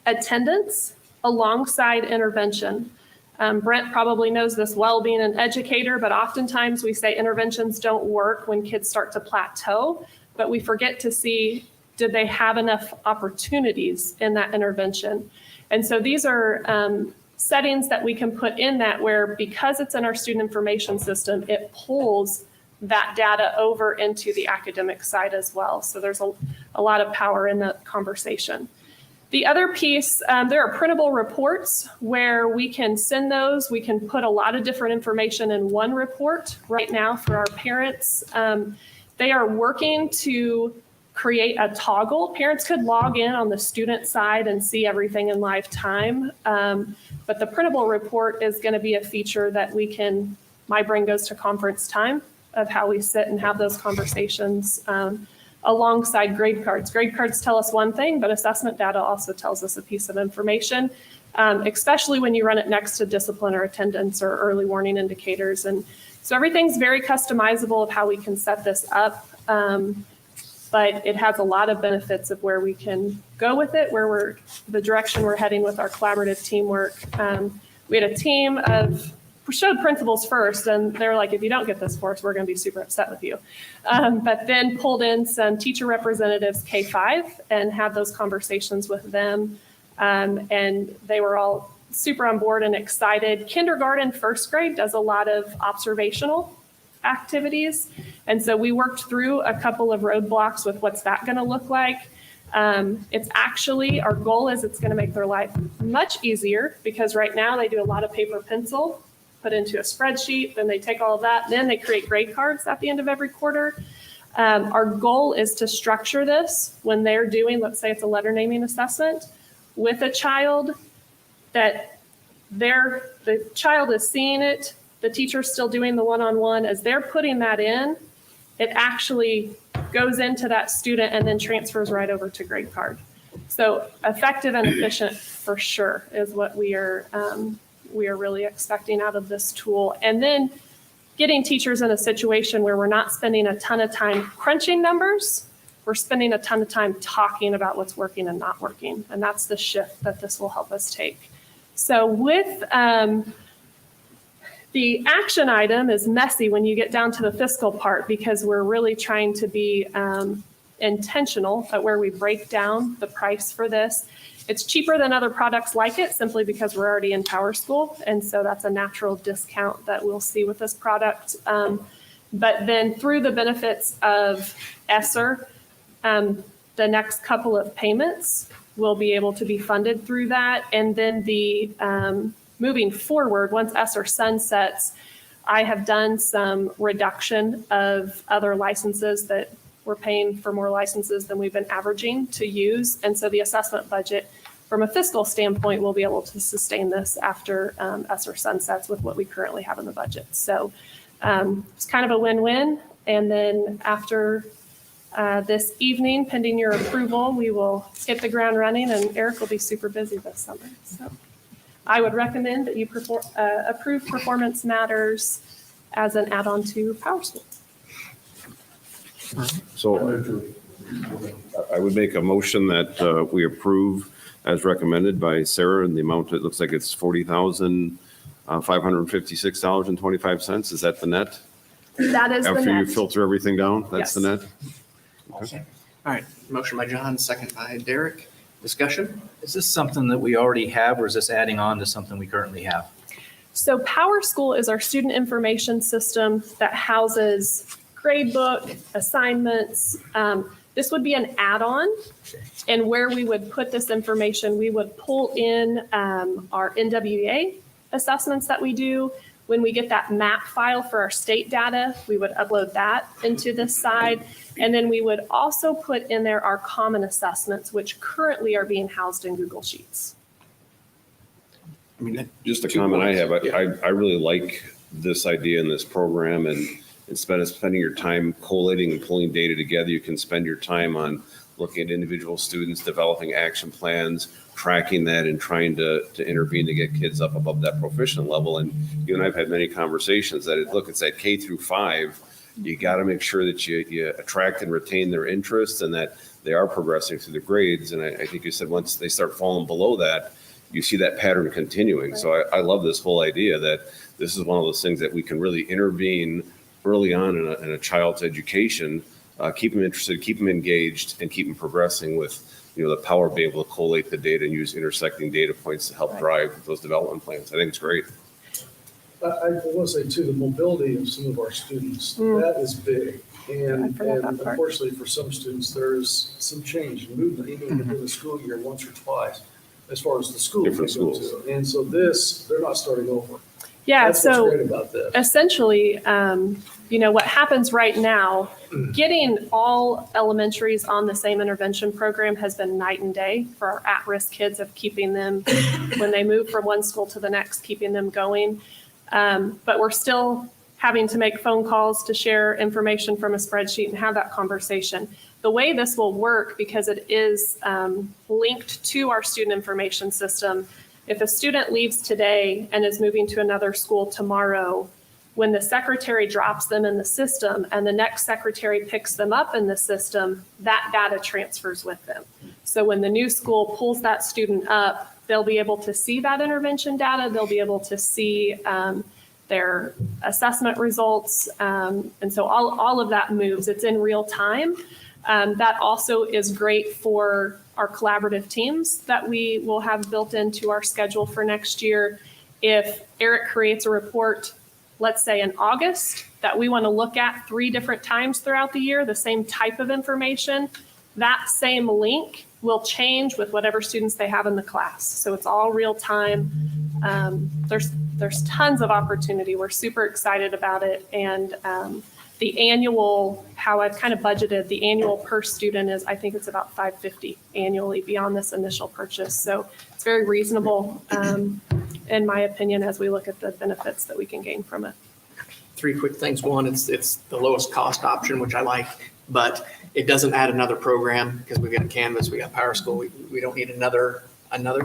attendance alongside intervention. Brent probably knows this well, being an educator, but oftentimes we say interventions don't work when kids start to plateau, but we forget to see, did they have enough opportunities in that intervention? And so these are settings that we can put in that, where because it's in our student information system, it pulls that data over into the academic side as well. So there's a lot of power in that conversation. The other piece, there are printable reports where we can send those. We can put a lot of different information in one report right now for our parents. They are working to create a toggle. Parents could log in on the student side and see everything in live time. But the printable report is going to be a feature that we can, my brain goes to conference time of how we sit and have those conversations alongside grade cards. Grade cards tell us one thing, but assessment data also tells us a piece of information, especially when you run it next to discipline or attendance or early warning indicators. And so everything's very customizable of how we can set this up, but it has a lot of benefits of where we can go with it, where the direction we're heading with our collaborative teamwork. We had a team of, showed principals first, and they're like, if you don't get this for us, we're going to be super upset with you. But then pulled in some teacher representatives K-5 and had those conversations with them. And they were all super on board and excited. Kindergarten, first grade does a lot of observational activities. And so we worked through a couple of roadblocks with what's that going to look like. It's actually, our goal is it's going to make their life much easier, because right now they do a lot of paper pencil, put into a spreadsheet, then they take all of that, and then they create grade cards at the end of every quarter. Our goal is to structure this when they're doing, let's say it's a letter naming assessment, with a child, that the child is seeing it, the teacher's still doing the one-on-one. As they're putting that in, it actually goes into that student and then transfers right over to grade card. So effective and efficient for sure is what we are really expecting out of this tool. And then getting teachers in a situation where we're not spending a ton of time crunching numbers, we're spending a ton of time talking about what's working and not working. And that's the shift that this will help us take. So with the action item is messy when you get down to the fiscal part, because we're really trying to be intentional at where we break down the price for this. It's cheaper than other products like it, simply because we're already in PowerSchool. And so that's a natural discount that we'll see with this product. But then through the benefits of ESSER, the next couple of payments will be able to be funded through that. And then the moving forward, once ESSER sunsets, I have done some reduction of other licenses that we're paying for more licenses than we've been averaging to use. And so the assessment budget from a fiscal standpoint will be able to sustain this after ESSER sunsets with what we currently have in the budget. So it's kind of a win-win. And then after this evening. Pending your approval, we will hit the ground running, and Eric will be super busy this summer. So I would recommend that you approve Performance Matters as an add-on to PowerSchool. So I would make a motion that we approve as recommended by Sarah in the amount, it looks like it's $40,556.25. Is that the net? That is the After you net. filter everything down, that's the net? All right, motion by John, second by Derek. Discussion? Is this something that we already have, or is this adding on to something we currently have? So PowerSchool is our student information system that houses gradebook, assignments. This would be an add-on, and where we would put this information, we would pull in our NWEA assessments that we do. When we get that map file for our state data, we would upload that into this side. And then we would also put in there our common assessments, which currently are being housed in Google Sheets. I mean, Just a comment I have, I really like this idea in this program, and instead of spending your time collating and pulling data together, you can spend your time on looking at individual students, developing action plans, tracking that, and trying to intervene to get kids up above that proficient level. And you and I have had many conversations that it's that K through 5. You got to make sure that you attract and retain their interests and that they are progressing through the grades. And I think you said once they start falling below that, you see that pattern continuing. So I love this whole idea that this is one of those things that we can really intervene early on in a child's education, keep them interested, keep them engaged, and keep them progressing with, the power of being able to collate the data and use intersecting data points to help drive those development plans. I think it's great. I want to say too, the mobility of some of our students, that is big. And unfortunately for some students, there is some change in movement, even within the school year, once or twice, as far as the school. Different schools. And so they're not starting over. Yeah, That's what's so great about this. essentially, what happens right now, getting all elementaries on the same intervention program has been night and day for our at-risk kids, of keeping them, when they move from one school to the next, keeping them going. But we're still having to make phone calls to share information from a spreadsheet and have that conversation. The way this will work, because it is linked to our student information system, if a student leaves today and is moving to another school tomorrow, when the secretary drops them in the system and the next secretary picks them up in the system, that data transfers with them. So when the new school pulls that student up, they'll be able to see that intervention data. They'll be able to see their assessment results. And so all of that moves. It's in real time. That also is great for our collaborative teams that we will have built into our schedule for next year. If Eric creates a report, let's say in August, that we want to look at 3 different times throughout the year, the same type of information, that same link will change with whatever students they have in the class. So it's all real time. There's tons of opportunity. We're super excited about it. And the annual, how I've kind of budgeted, the annual per student is, I think it's about $550 annually beyond this initial purchase. So it's very reasonable, in my opinion, as we look at the benefits that we can gain from it. 3 quick things. One, it's the lowest cost option, which I like, but it doesn't add another program because we've got Canvas, we got PowerSchool. We don't need another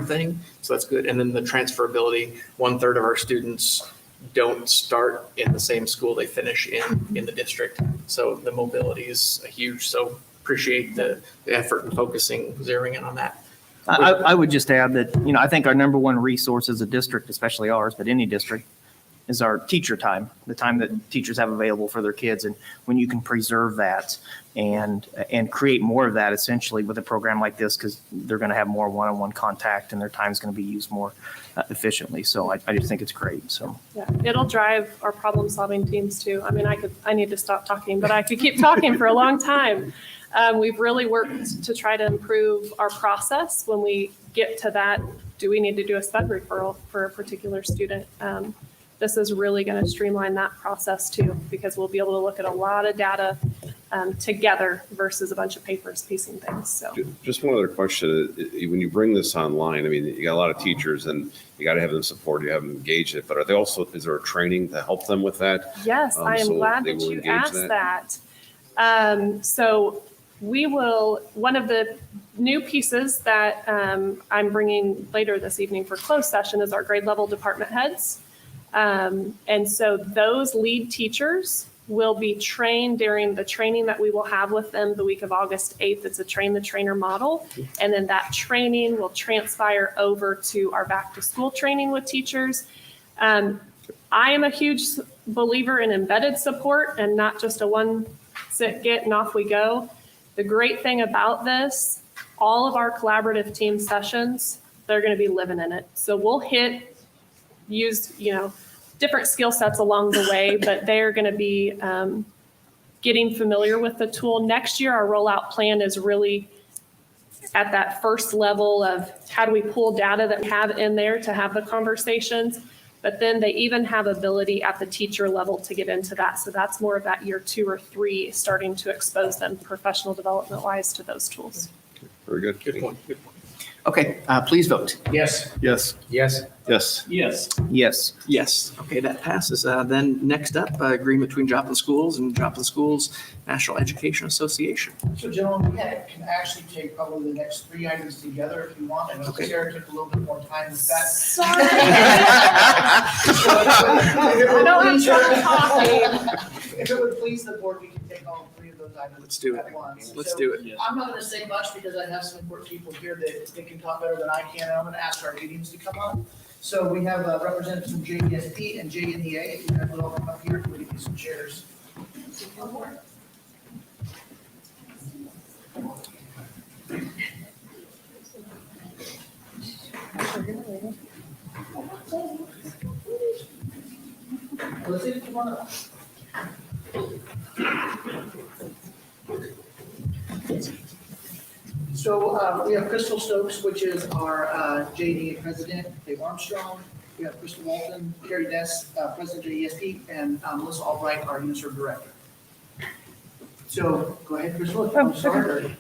thing. So that's good. And then the transferability, 1/3 of our students don't start in the same school they finish in the district. So the mobility is huge. So appreciate the effort and focusing, zeroing in on that. I would just add that, I think our number one resource as a district, especially ours, but any district, is our teacher time, the time that teachers have available for their kids. And when you can preserve that and create more of that essentially with a program like this, because they're going to have more one-on-one contact and their time is going to be used more efficiently. So I just think it's great. So yeah, it'll drive our problem-solving teams too. I mean, I need to stop talking, but I could keep talking for a long time. We've really worked to try to improve our process when we get to that. Do we need to do a SPED referral for a particular student? This is really going to streamline that process too, because we'll be able to look at a lot of data together versus a bunch of papers piecing things. So Just one other question. When you bring this online, I mean, you got a lot of teachers and you got to have them support, you have them engage it, but are they also, is there a training to help them with that? yes, I am so glad they that will you engage asked that. So one of the new pieces that I'm bringing later this evening for closed session is our grade level department heads. And so those lead teachers will be trained during the training that we will have with them the week of August 8th. It's a train the trainer model. And then that training will transpire over to our back to school training with teachers. I am a huge believer in embedded support and not just a one sit, get, and off we go. The great thing about this, all of our collaborative team sessions, they're going to be living in it. So we'll use, different skill sets along the way, but they're going to be getting familiar with the tool. Next year, our rollout plan is really at that first level of how do we pull data that we have in there to have the conversations, but then they even have ability at the teacher level to get into that. So that's more of that year 2 or 3, starting to expose them professional development wise to those tools. Very good. Good point. Good point. Okay, please vote. Yes. Yes. Yes. Yes. Yes. Yes. Yes. Okay, that passes. Then next up, agreement between Joplin Schools and Joplin Schools National Education Association. So gentlemen, we can actually take probably the next 3 items together if you want. I know Okay. Sarah took a little bit more time with that. Sorry. I don't have trouble talking. If it would please the board, we can take all 3 of those items Let's do it. at once. Let's So do it. I'm not going to say much because I have some important people here that they can talk better than I can. And I'm going to ask our meetings to come on. So we have representatives from JETHD and JNEA. If you guys would all come up here, we give you some chairs. Let's see, come on up. So we have Crystal Stokes, which is our JDA president, Dave Armstrong. We have Crystal Walton, Carrie Ness, president of ESP, and Melissa Albright, our USERV director. So go ahead, Crystal, if you want to start. or-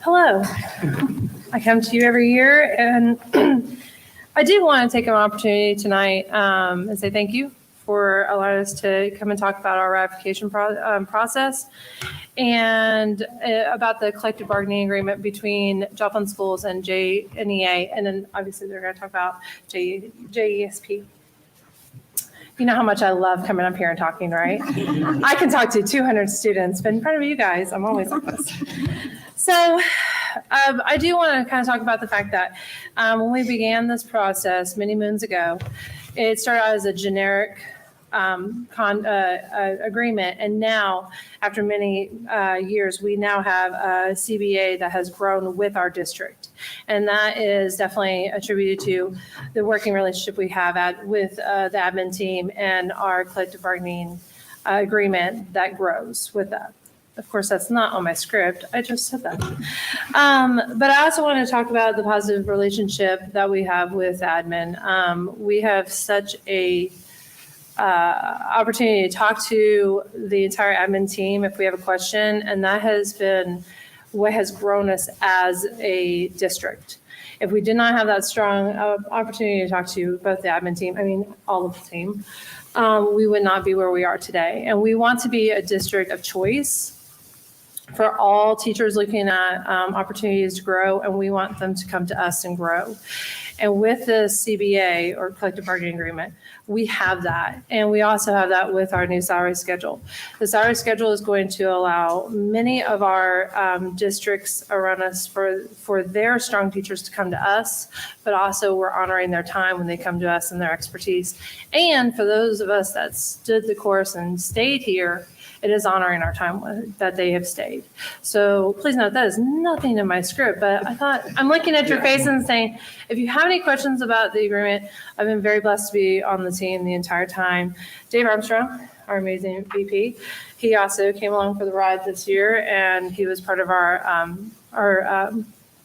Hello. I come to you every year, and I do want to take an opportunity tonight and say thank you for allowing us to come and talk about our ratification process and about the collective bargaining agreement between Joplin Schools and JNEA, and then obviously they're going to talk about JESP. You know how much I love coming up here and talking, right? I can talk to 200 students, but in front of you guys, I'm always like this. So I do want to kind of talk about the fact that when we began this process many moons ago, it started out as a generic agreement. And now, after many years, we now have a CBA that has grown with our district. And that is definitely attributed to the working relationship we have with the admin team and our collective bargaining agreement that grows with that. Of course, that's not on my script. I just said that. But I also want to talk about the positive relationship that we have with admin. We have such a opportunity to talk to the entire admin team if we have a question, and that has been what has grown us as a district. If we did not have that strong opportunity to talk to both the admin team, all of the team, we would not be where we are today. And we want to be a district of choice for all teachers looking at opportunities to grow, and we want them to come to us and grow. And with the CBA, or collective bargaining agreement, we have that. And we also have that with our new salary schedule. The salary schedule is going to allow many of our districts around us for their strong teachers to come to us, but also we're honoring their time when they come to us and their expertise. And for those of us that stood the course and stayed here, it is honoring our time that they have stayed. So please note that is nothing in my script, but I thought, I'm looking at your face and saying, if you have any questions about the agreement, I've been very blessed to be on the team the entire time. Dave Armstrong, our amazing VP, he also came along for the ride this year, and he was part of our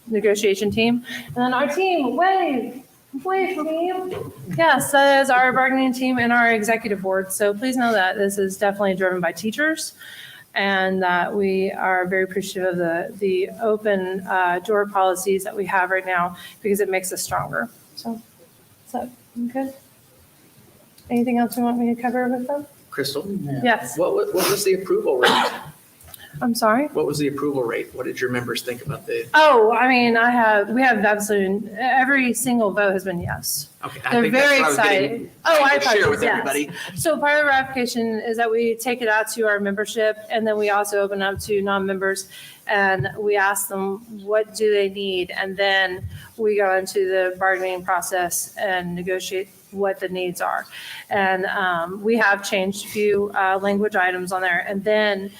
negotiation team. And then our team, wave for me. Yes, that is our bargaining team and our executive board. So please know that this is definitely driven by teachers, and that we are very appreciative of the open door policies that we have right now, because it makes us stronger. So good? Anything else you want me to cover with them? Crystal? Yes. What was the approval rate? I'm sorry? What was the approval rate? What did your members think about the? Oh, I mean, we have absolute, every single vote has been yes. Okay, I They're think that's very what I was excited. getting Oh, I to share with yes. everybody. So part of the ratification is that we take it out to our membership, and then we also open up to non-members, and we ask them, what do they need? And then we go into the bargaining process and negotiate what the needs are. And we have changed a few language items on there. And then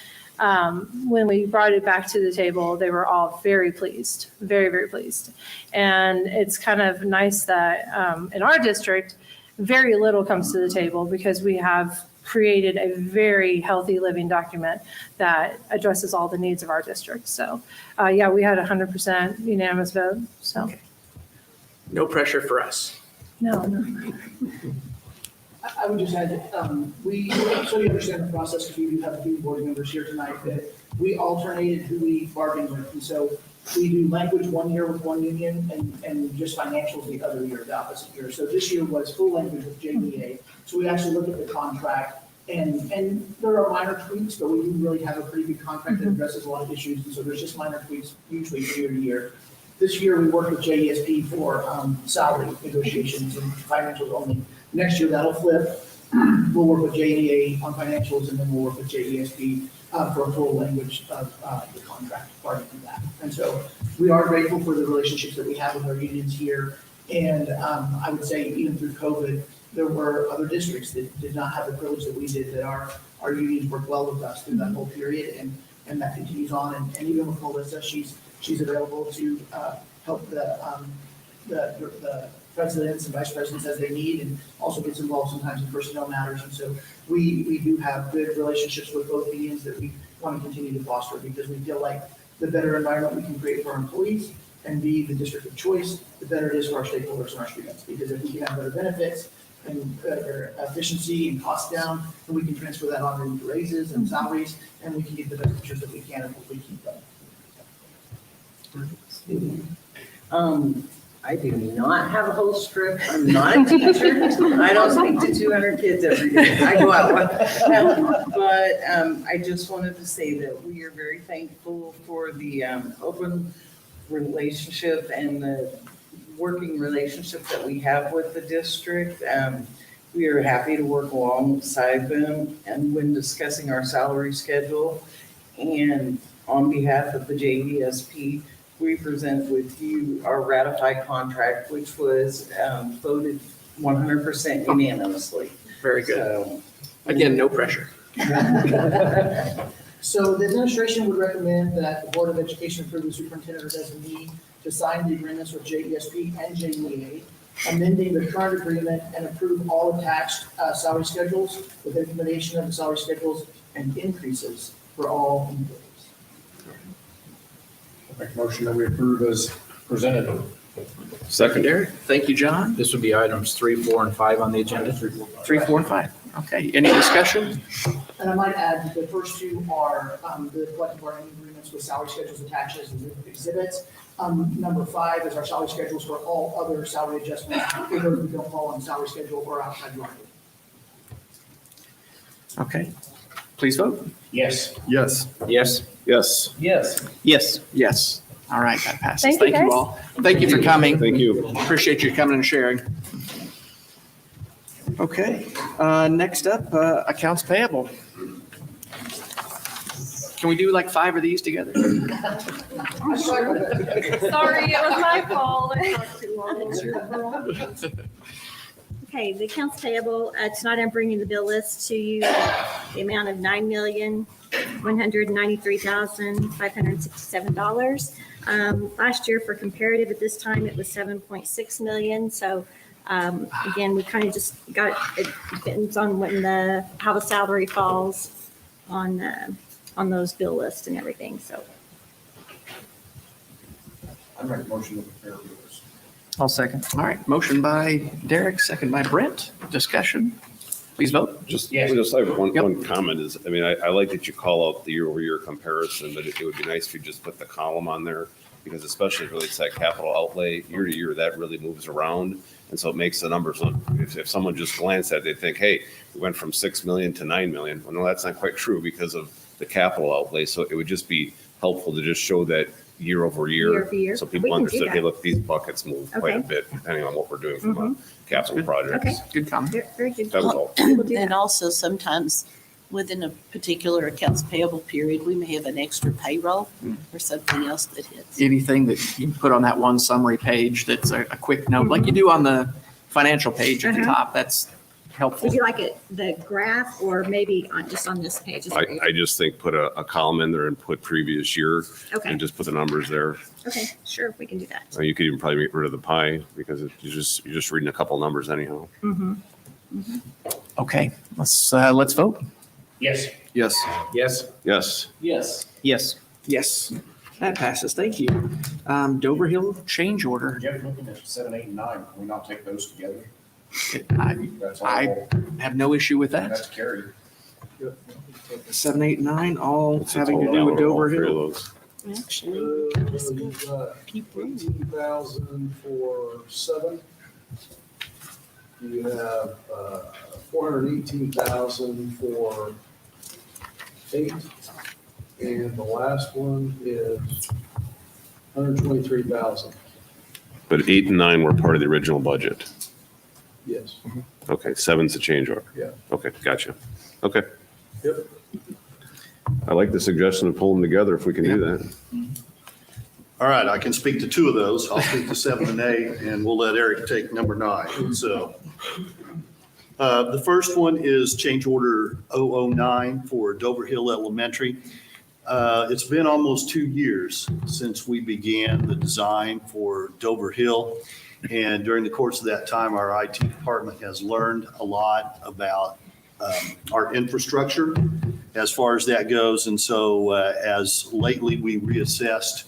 when we brought it back to the table, they were all very pleased, very, very pleased. And it's kind of nice that in our district, very little comes to the table because we have created a very healthy living document that addresses all the needs of our district. So, yeah, we had 100% unanimous vote, so. Okay. No pressure for us. No. I would just add that we, so you understand the process, because we do have a few board members here tonight, that we alternated who we bargained with. And so we do language one year with one union and just financials the other year, the opposite year. So this year was full language with JEA. So we actually looked at the contract and there are minor tweaks, but we do really have a pretty good contract that addresses a lot of issues. And so there's just minor tweaks usually year to year. This year we worked with JESP for salary negotiations and financials only. Next year that'll flip. We'll work with JEA on financials and then we'll work with JESP for a full language of the contract part of that. And so we are grateful for the relationships that we have with our unions here. And I would say even through COVID, there were other districts that did not have the privilege that we did, that our unions worked well with us through that whole period. And that continues on. And even with Melissa, she's available to help the presidents and vice presidents as they need, and also gets involved sometimes in personnel matters. And so we do have good relationships with both unions that we want to continue to foster, because we feel like the better environment we can create for our employees and be the district of choice, the better it is for our stakeholders and our students. Because if we can have better benefits and better efficiency and cost down, then we can transfer that on into raises and salaries, and we can get the best teachers that we can if we keep them. I do not have a whole script. I'm not a teacher. I don't speak to 200 kids every day. I go out. But I just wanted to say that we are very thankful for the open relationship and the working relationship that we have with the district. We are happy to work alongside them and when discussing our salary schedule. And on behalf of the JESP, we present with you our ratified contract, which was voted 100% unanimously. Very good. So, Again, no pressure. So the administration would recommend that the Board of Education approve the superintendent or designee to sign the agreements with JESP and JEA, amending the current agreement and approve all attached salary schedules with implementation of the salary schedules and increases for all employees. Make a motion that we approve as presented. Second. Derek, thank you, John. This would be items 3, 4, and 5 on the agenda. 3, 4, and 5. Okay, any discussion? And I might add, the first two are the collective bargaining agreements with salary schedules attached as exhibits. Number 5 is our salary schedules for all other salary adjustments, for those who don't fall on the salary schedule or outside bargaining. Okay, please vote. Yes. Yes. Yes. Yes. yes. Yes. Yes. All right, that passes. Thank you, guys. all. Thank you for coming. Thank you. Appreciate you coming and sharing. Okay, next up, accounts payable. Can we do like 5 of these together? Sorry, it was my fault. Okay, the accounts payable, tonight I'm bringing the bill list to you, the amount of $9,193,567. Last year, for comparative, at this time, it was 7.6 million. So again, we kind of just got, it depends on when how the salary falls on those bill lists and everything, so. I make a motion to prepare bills. I'll second. All right, motion by Derek, second by Brent. Discussion. Please vote. Just, Yes. just I have one Yep. comment is, I mean, I like that you call out the year-over-year comparison, but it would be nice if you just put the column on there, because especially if it's that capital outlay, year to year, that really moves around. And so it makes the numbers look, if someone just glanced at it, they think, hey, we went from 6 million to 9 million. Well, no, that's not quite true because of the capital outlay. So it would just be helpful to just show that year over Year year. over year. So We people can do understood, that. hey, look, these buckets move quite a Okay. bit depending on what we're doing from a capital project. Okay. Good comment. Very good. That was all. We'll do And that. also sometimes within a particular accounts payable period, we may have an extra payroll or something else that hits. Anything that you put on that one summary page that's a quick note, like you do on the financial page at the top, that's helpful. Would you like it, the graph, or maybe just on this page? Is great. I just think put a column in there and put previous year Okay. and just put the numbers there. Okay, sure, we can do that. You could even probably get rid of the pie because you're just reading a couple numbers anyhow. Okay, let's vote. Yes. Yes. Yes. Yes. Yes. Yes. Yes, that passes. Thank you. Dover Hill change order. Jeff, looking at 7, 8, and 9, can we not take those together? That's all. I have no issue with that. That's carried. 7, 8, 9, all It's having to all do down with to all Dover three of Hill. those. Actually, You've got 18,000 for 7. You have 418,000 for 8. And the last one is 123,000. But 8 and 9 were part of the original budget. Yes. Okay, 7's the change order. Yeah. Okay, gotcha. Okay. Yep. I like the suggestion of pulling them together if we can do that. All right, I can speak to 2 of those. I'll speak to 7 and 8, and we'll let Eric take number 9. So the first one is change order 009 for Dover Hill Elementary. It's been almost 2 years since we began the design for Dover Hill. And during the course of that time, our IT department has learned a lot about our infrastructure as far as that goes. And so as lately we reassessed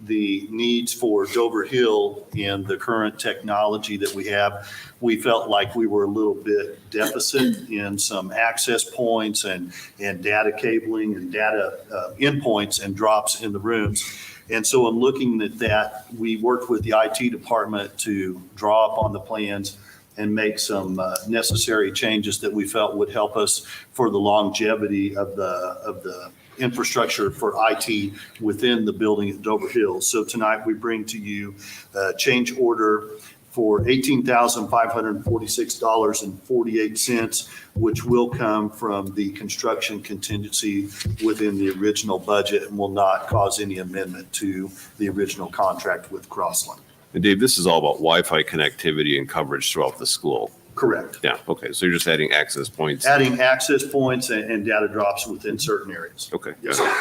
the needs for Dover Hill and the current technology that we have, we felt like we were a little bit deficit in some access points and data cabling and data endpoints and drops in the rooms. And so in looking at that, we worked with the IT department to draw up on the plans and make some necessary changes that we felt would help us for the longevity of the infrastructure for IT within the building at Dover Hill. So tonight we bring to you a change order for $18,546.48, which will come from the construction contingency within the original budget and will not cause any amendment to the original contract with Crossland. And Dave, this is all about Wi-Fi connectivity and coverage throughout the school. Correct. Yeah, okay, so you're just adding access points. Adding access points and data drops within certain areas. Okay. Yes, sir.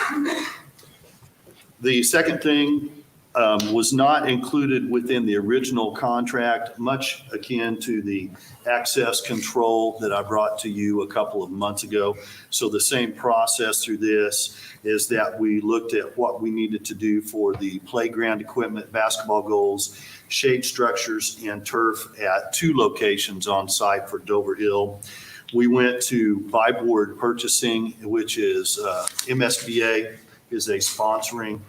The second thing was not included within the original contract, much akin to the access control that I brought to you a couple of months ago. So the same process through this is that we looked at what we needed to do for the playground equipment, basketball goals, shade structures, and turf at 2 locations on site for Dover Hill. We went to buy board purchasing, which is MSBA is a sponsoring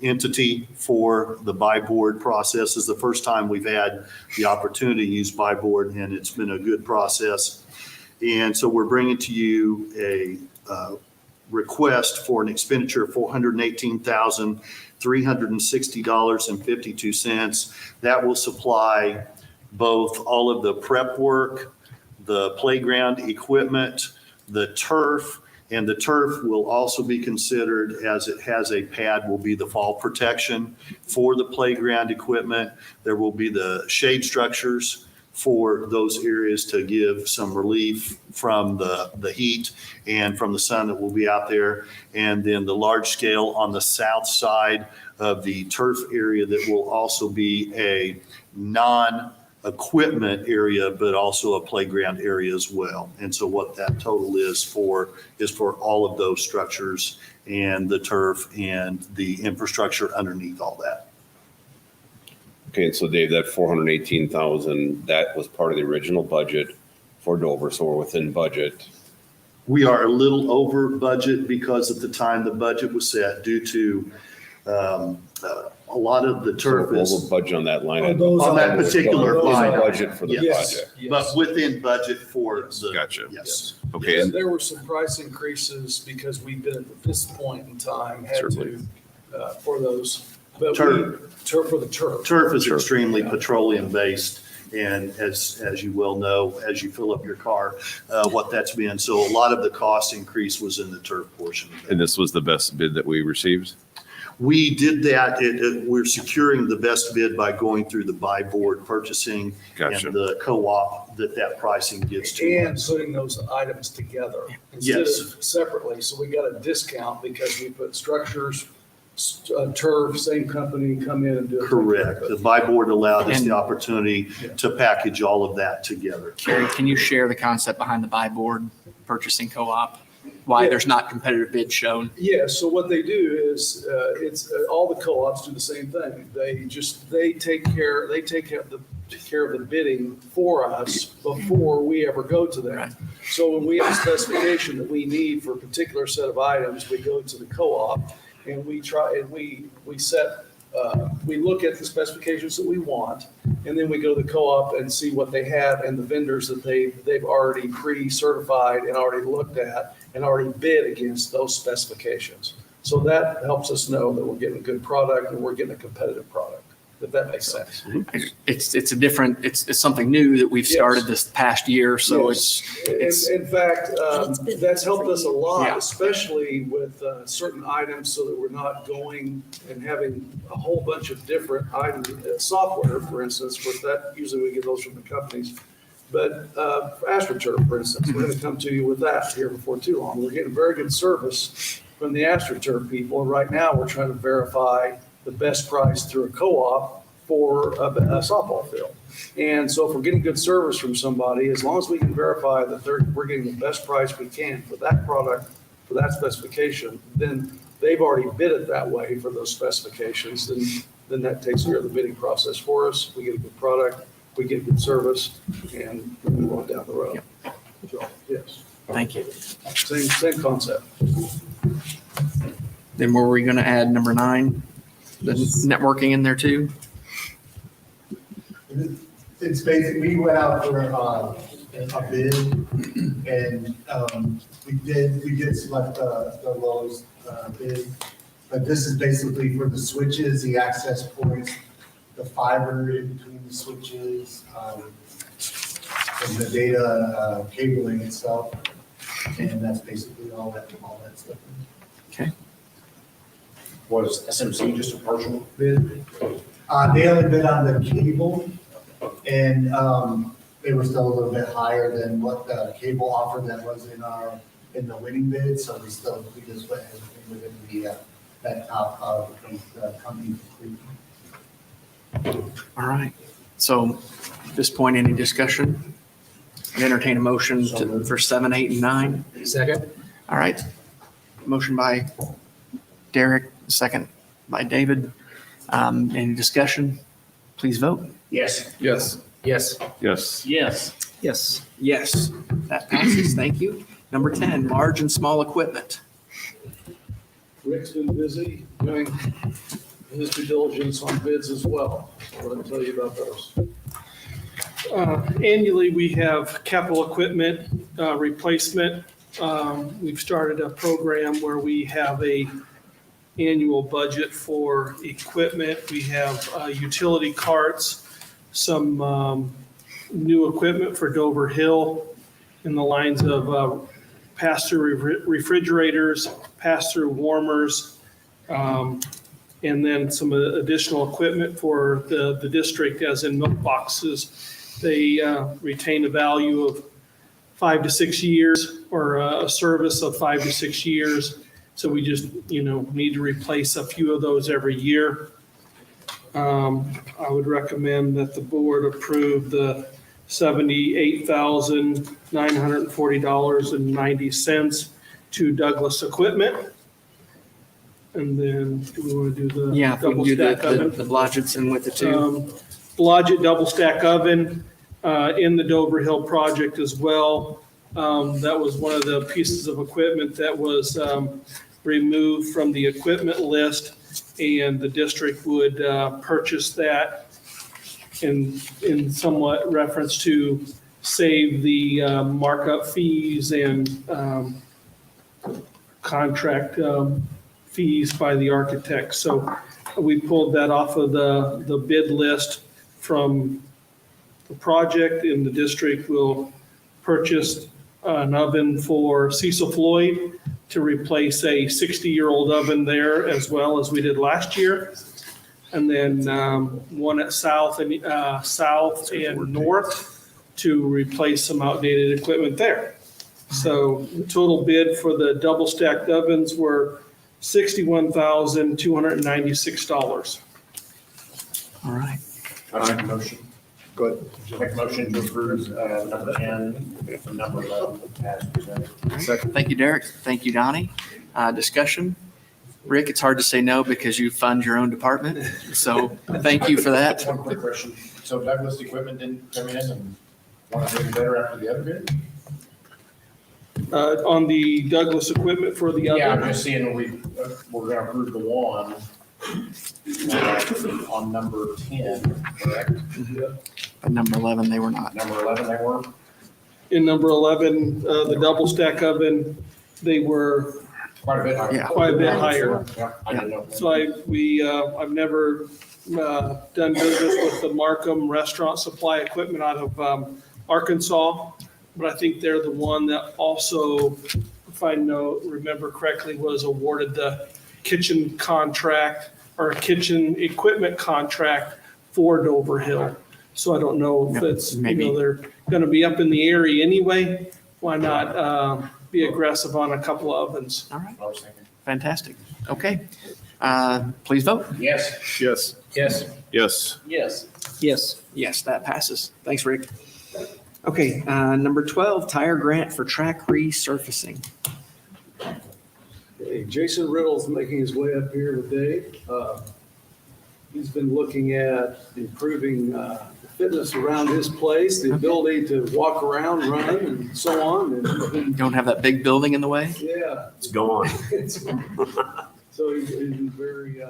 entity for the buy board process. This is the first time we've had the opportunity to use buy board, and it's been a good process. And so we're bringing to you a request for an expenditure of $418,360.52. That will supply both all of the prep work, the playground equipment, the turf, and the turf will also be considered, as it has a pad, will be the fall protection for the playground equipment. There will be the shade structures for those areas to give some relief from the heat and from the sun that will be out there. And then the large scale on the south side of the turf area that will also be a non-equipment area, but also a playground area as well. And so what that total is for all of those structures and the turf and the infrastructure underneath all that. Okay, and so Dave, that 418,000, that was part of the original budget for Dover, so we're within budget. We are a little over budget because at the time the budget was set due to a lot of the turf is Over budget on that line. on that particular In line. budget for the Yes. project. But within budget for the. Gotcha. Yes. Okay, Yes, and there were some price increases because we've been at this point in time had Certainly. to, for those. But Turf. for the turf. Turf is extremely petroleum-based, and as you well know, as you fill up your car, what that's been. So a lot of the cost increase was in the turf portion. and this was the best bid that we received? We did that, we're securing the best bid by going through the buy board purchasing Gotcha. and the co-op that pricing gives to And us. putting those items together instead Yes. of separately. So we got a discount because we put structures, turf, same company, come in and do it. Correct. The buy board allowed us And- the opportunity to package all of that together. Carrie, can you share the concept behind the buy board purchasing co-op? Why there's not competitive bids shown? Yeah, so what they do is, all the co-ops do the same thing. They take care of the bidding for us before we ever go to them. So when we have a specification that we need for a particular set of items, we go to the co-op and we look at the specifications that we want, and then we go to the co-op and see what they have and the vendors that they've already pre-certified and already looked at and already bid against those specifications. So that helps us know that we're getting a good product and we're getting a competitive product, if that makes sense. It's something new that we've started this past year, so Yes. it's. In fact, that's helped us a lot, Yeah. especially with certain items, so that we're not going and having a whole bunch of different items. Software, for instance, of course, that usually we get those from the companies. But AstroTurf, for instance, we're going to come to you with that here before too long. We're getting very good service from the AstroTurf people. And right now, we're trying to verify the best price through a co-op for a softball field. And so if we're getting good service from somebody, as long as we can verify that we're getting the best price we can for that product, for that specification, then they've already bid it that way for those specifications. Then that takes care of the bidding process for us. We get a good product, we get good service, and we move on down the road. So, yes. Thank you. Same concept. Then were we going to add number 9, the networking in there too? It's basically, we went out for a bid, and we did select the lowest bid. But this is basically for the switches, the access points, the fiber in between the switches, and the data cabling itself. And that's basically all that stuff. Okay. Was SMC just a partial bid? They only bid on the cable, and they were still a little bit higher than what the cable offer that was in the winning bid, so we just went ahead and within that top of the company. All right. So at this point, any discussion? I'd entertain a motion for 7, 8, and 9. Second. All right. Motion by Derek, second by David. Any discussion? Please vote. Yes. Yes. Yes. Yes. Yes. Yes. Yes. That passes. Thank you. Number 10, large and small equipment. Rick's been busy doing his due diligence on bids as well. What I'll tell you about those. Annually, we have capital equipment replacement. We've started a program where we have a annual budget for equipment. We have utility carts, some new equipment for Dover Hill in the lines of pass-through refrigerators, pass-through warmers, and then some additional equipment for the district, as in milk boxes. They retain a value of 5 to 6 years, or a service of 5 to 6 years. So we just, need to replace a few of those every year. I would recommend that the board approve the $78,940.90 to Douglas Equipment. And then do we want to do the Yeah, if we can double do stack oven? the Blodgetts with the 2. Blodgett double stack oven in the Dover Hill project as well. That was one of the pieces of equipment that was removed from the equipment list, and the district would purchase that in somewhat reference to save the markup fees and contract fees by the architect. So we pulled that off of the bid list from the project, and the district will purchase an oven for Cecil Floyd to replace a 60-year-old oven there, as well as we did last year. And then one at south and north to replace some outdated equipment there. So the total bid for the double stacked ovens were $61,296. All right. I make a motion. Go ahead. Make a motion to approve number 10 and number 11 as presented. Second. Thank you, Derek. Thank you, Donnie. Discussion? Rick, it's hard to say no because you fund your own department. So thank you for that. One quick question. So Douglas Equipment didn't come in and want to make it better after the other bid? On the Douglas equipment for the other? Yeah, I'm just seeing we're going to approve the one on number 10, correct? But number 11, they were not. Number 11, they were? In number 11, the double stack oven, they were Quite a bit higher. Yeah. quite a bit higher. Yeah, I didn't know. So I've never done business with the Markham Restaurant Supply Equipment out of Arkansas, but I think they're the one that also, if I remember correctly, was awarded the kitchen contract or kitchen equipment contract for Dover Hill. So I don't know if it's, they're going to be up in the area anyway. Why not be aggressive on a couple of ovens? All right. I was thinking. Fantastic. Okay. Please vote. Yes. Yes. Yes. Yes. Yes. Yes. Yes, that passes. Thanks, Rick. Okay, number 12, tire grant for track resurfacing. Okay, Jason Riddle's making his way up here today. He's been looking at improving the fitness around his place, the ability to walk around, run, and so on. And Don't have that big building in the way? yeah, It's gone. so he's very,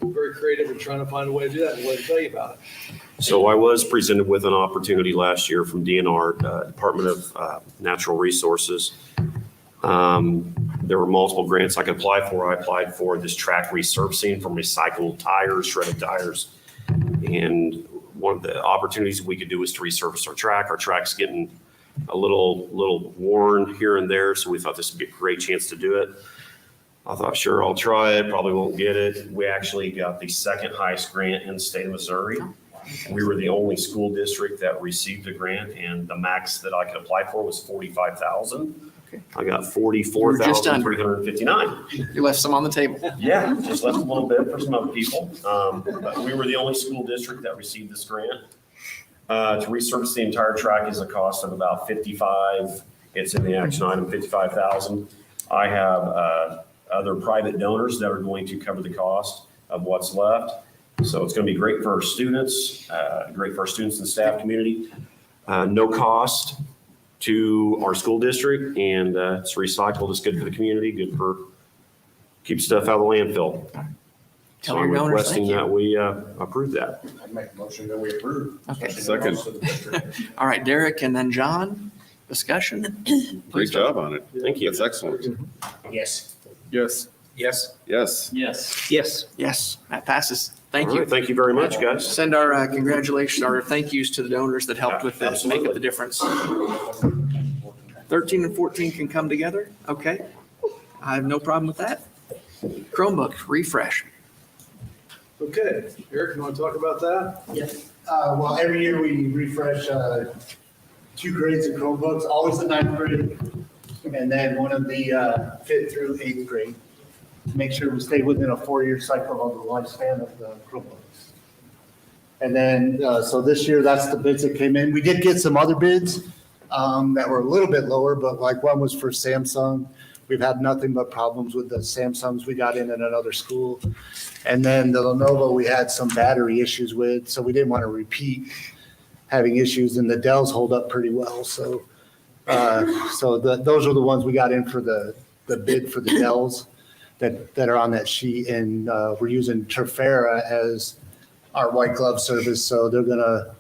very creative in trying to find a way to do that. And let me tell you about it. So I was presented with an opportunity last year from DNR, Department of Natural Resources. There were multiple grants I could apply for. I applied for this track resurfacing for recycled tires, shredded tires. And one of the opportunities we could do was to resurface our track. Our track's getting a little worn here and there, so we thought this would be a great chance to do it. I thought, sure, I'll try it, probably won't get it. We actually got the second highest grant in the state of Missouri. We were the only school district that received a grant, and the max that I could apply for was $45,000. Okay. I got just under. $44,359. You left some on the table. Yeah, just left a little bit for some other people. But we were the only school district that received this grant. To resurface the entire track is a cost of about $55,000. It's in the action item, $55,000. I have other private donors that are going to cover the cost of what's left. So it's going to be great for our students, great for our students and staff community. No cost to our school district, and it's recycled. It's good for the community, good for keep stuff out of the landfill. Tell So your I'm donors requesting thank you. that we approve that. I'd make a motion that we approve. Okay. Second. All right, Derek and then John, discussion? Great job on it. Thank you. That's excellent. Yes. Yes. Yes. Yes. Yes. Yes. Yes, that passes. Thank All you. right, thank you very much, guys. Send our congratulations, our thank yous to the donors that helped with this, make it the difference. 13 and 14 can come together? Okay. I have no problem with that. Chromebook, refresh. Okay, Eric, you want to talk about that? Yes. Well, every year we refresh 2 grades of Chromebooks, always the 9th grade, and then one of the 5th through 8th grade, to make sure we stay within a 4-year cycle of the lifespan of the Chromebooks. And then, so this year, that's the bids that came in. We did get some other bids that were a little bit lower, but like one was for Samsung. We've had nothing but problems with the Samsungs we got in at another school. And then the Lenovo, we had some battery issues with, so we didn't want to repeat having issues, and the Dells hold up pretty well. So, those are the ones we got in for the bid for the Dells that are on that sheet. And we're using Terfera as our white glove service. So they're going to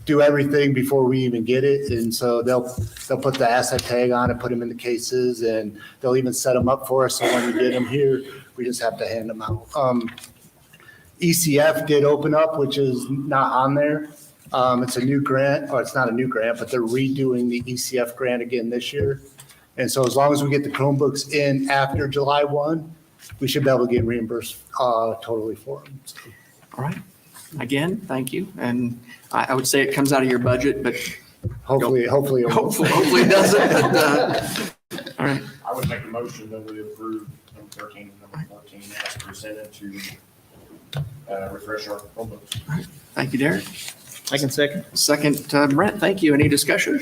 do everything before we even get it. And so they'll put the asset tag on it, put them in the cases, and they'll even set them up for us. So when we get them here, we just have to hand them out. ECF did open up, which is not on there. It's a new grant, or it's not a new grant, but they're redoing the ECF grant again this year. And so as long as we get the Chromebooks in after July 1, we should be able to get reimbursed totally for them. So. All right. Again, thank you. And I would say it comes out of your budget, but hopefully it hopefully it doesn't. But, all right. I would make a motion that we approve number 13 and number 14 as presented to refresh our Chromebooks. All right. Thank you, Derek. I can second. Second, Brent, thank you. Any discussion?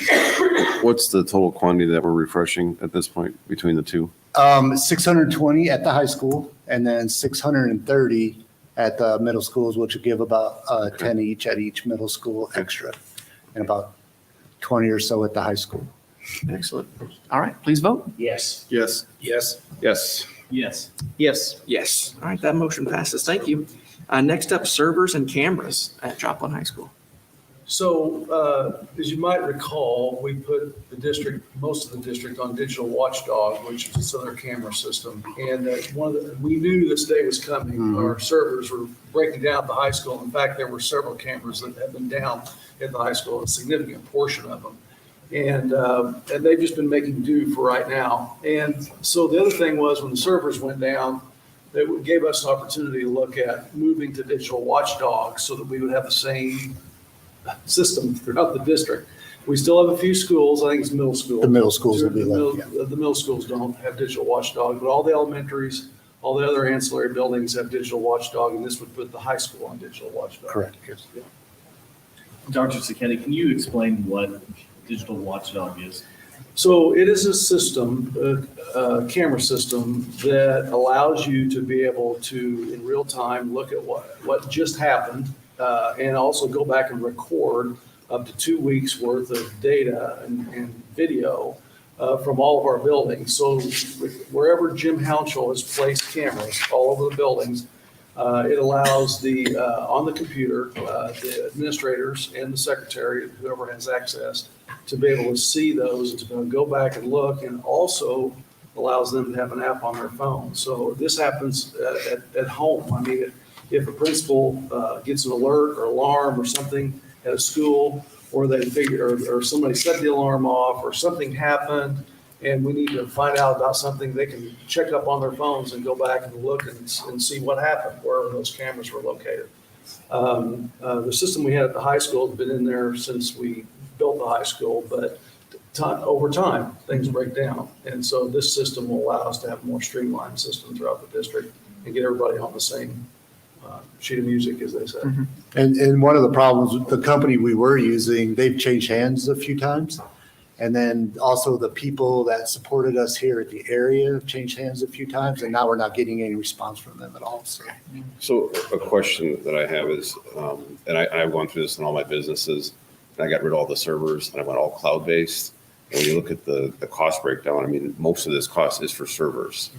What's the total quantity that we're refreshing at this point between the two? 620 at the high school, and then 630 at the middle schools, which would give about 10 each at each middle school extra, and about 20 or so at the high school. Excellent. All right, please vote. Yes. Yes. Yes. Yes. Yes. Yes. Yes. All right, that motion passes. Thank you. Next up, servers and cameras at Joplin High School. So, as you might recall, we put the district, most of the district on Digital Watchdog, which is this other camera system. And we knew this day was coming. Our servers were breaking down at the high school. In fact, there were several cameras that had been down at the high school, a significant portion of them. And they've just been making do for right now. And so the other thing was when the servers went down, it gave us an opportunity to look at moving to Digital Watchdog so that we would have the same system throughout the district. We still have a few schools, I think it's middle school. The middle schools will be left, The middle schools don't have Digital Watchdog, but all the elementaries, all the other ancillary buildings have Digital Watchdog, and this would put the high school on Digital Watchdog. Correct. Yeah. Dr. Sekedi, can you explain what Digital Watchdog is? So it is a system, a camera system that allows you to be able to, in real time, look at what just happened and also go back and record up to 2 weeks worth of data and video from all of our buildings. So wherever Jim Hounshell has placed cameras all over the buildings, it allows on the computer, the administrators and the secretary, whoever has access, to be able to see those and to be able to go back and look, and also allows them to have an app on their phone. So this happens at home. I mean, if a principal gets an alert or alarm or something at a school, or they figure, or somebody set the alarm off, or something happened, and we need to find out about something, they can check up on their phones and go back and look and see what happened, wherever those cameras were located. The system we had at the high school has been in there since we built the high school, but over time, things break down. And so this system will allow us to have a more streamlined system throughout the district and get everybody on the same sheet of music, as they say. Mm-hmm. And one of the problems with the company we were using, they've changed hands a few times. And then also the people that supported us here at the area have changed hands a few times, and now we're not getting any response from them at all. So a question that I have is, and I've gone through this in all my businesses, and I got rid of all the servers and I went all cloud-based. When you look at the cost breakdown, I mean, most of this cost is for servers.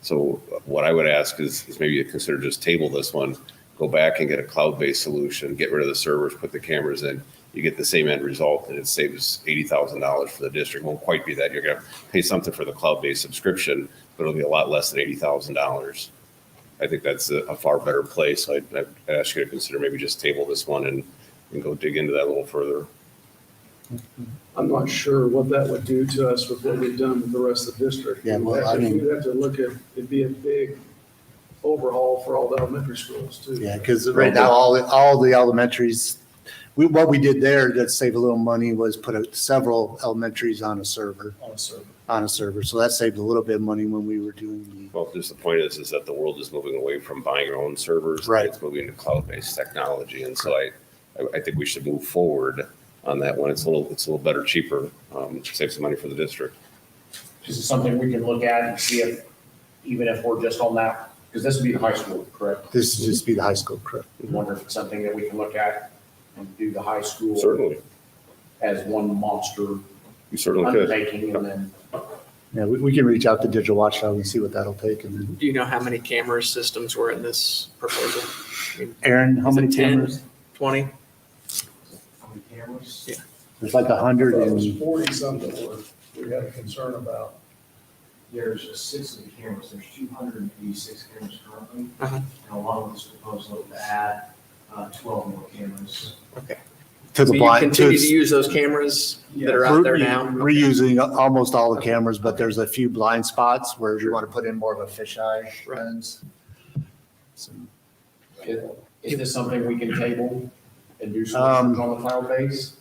So what I would ask is maybe you consider just table this one, go back and get a cloud-based solution, get rid of the servers, put the cameras in. You get the same end result, and it saves $80,000 for the district. Won't quite be that. You're going to pay something for the cloud-based subscription, but it'll be a lot less than $80,000. I think that's a far better place. So I'd ask you to consider maybe just table this one and go dig into that a little further. I'm not sure what that would do to us with what we've done with the rest of the district. Yeah, well, I mean, we'd have to look at, it'd be a big overhaul for all the elementary schools too. Yeah, because right now, all the elementaries, what we did there to save a little money was put several elementaries on a server. So that saved a little bit of money when we were doing Well, just the point is that the world is moving away from buying our own servers. Right. It's moving to cloud-based technology. And so I think we should move forward on that one. It's a little better, cheaper, save some money for the district. This is something we can look at and see if, even if we're just on that, because this would be the high school, correct? This would just be the high school, correct? I wonder if it's something that we can look at and do the high school. Certainly. As one monster. You certainly could. Undertaking, and then. Yeah, we can reach out to Digital Watchdog and see what that'll take. And then, Do you know how many camera systems were in this proposal? I mean, Aaron, how is it many 10, cameras? 20? cameras. Yeah. There's like 100 It was and 40 something we had a concern about. There's 6 of the cameras, there's 286 cameras currently. Uh-huh. And along with this proposal to add 12 more cameras. Okay. to So the you blind. continue to use those cameras that are out there now? We're using almost all the cameras, but there's a few blind spots where you want to put in more of a fisheye lens. So, Is this something we can table and do some research on the cloud base?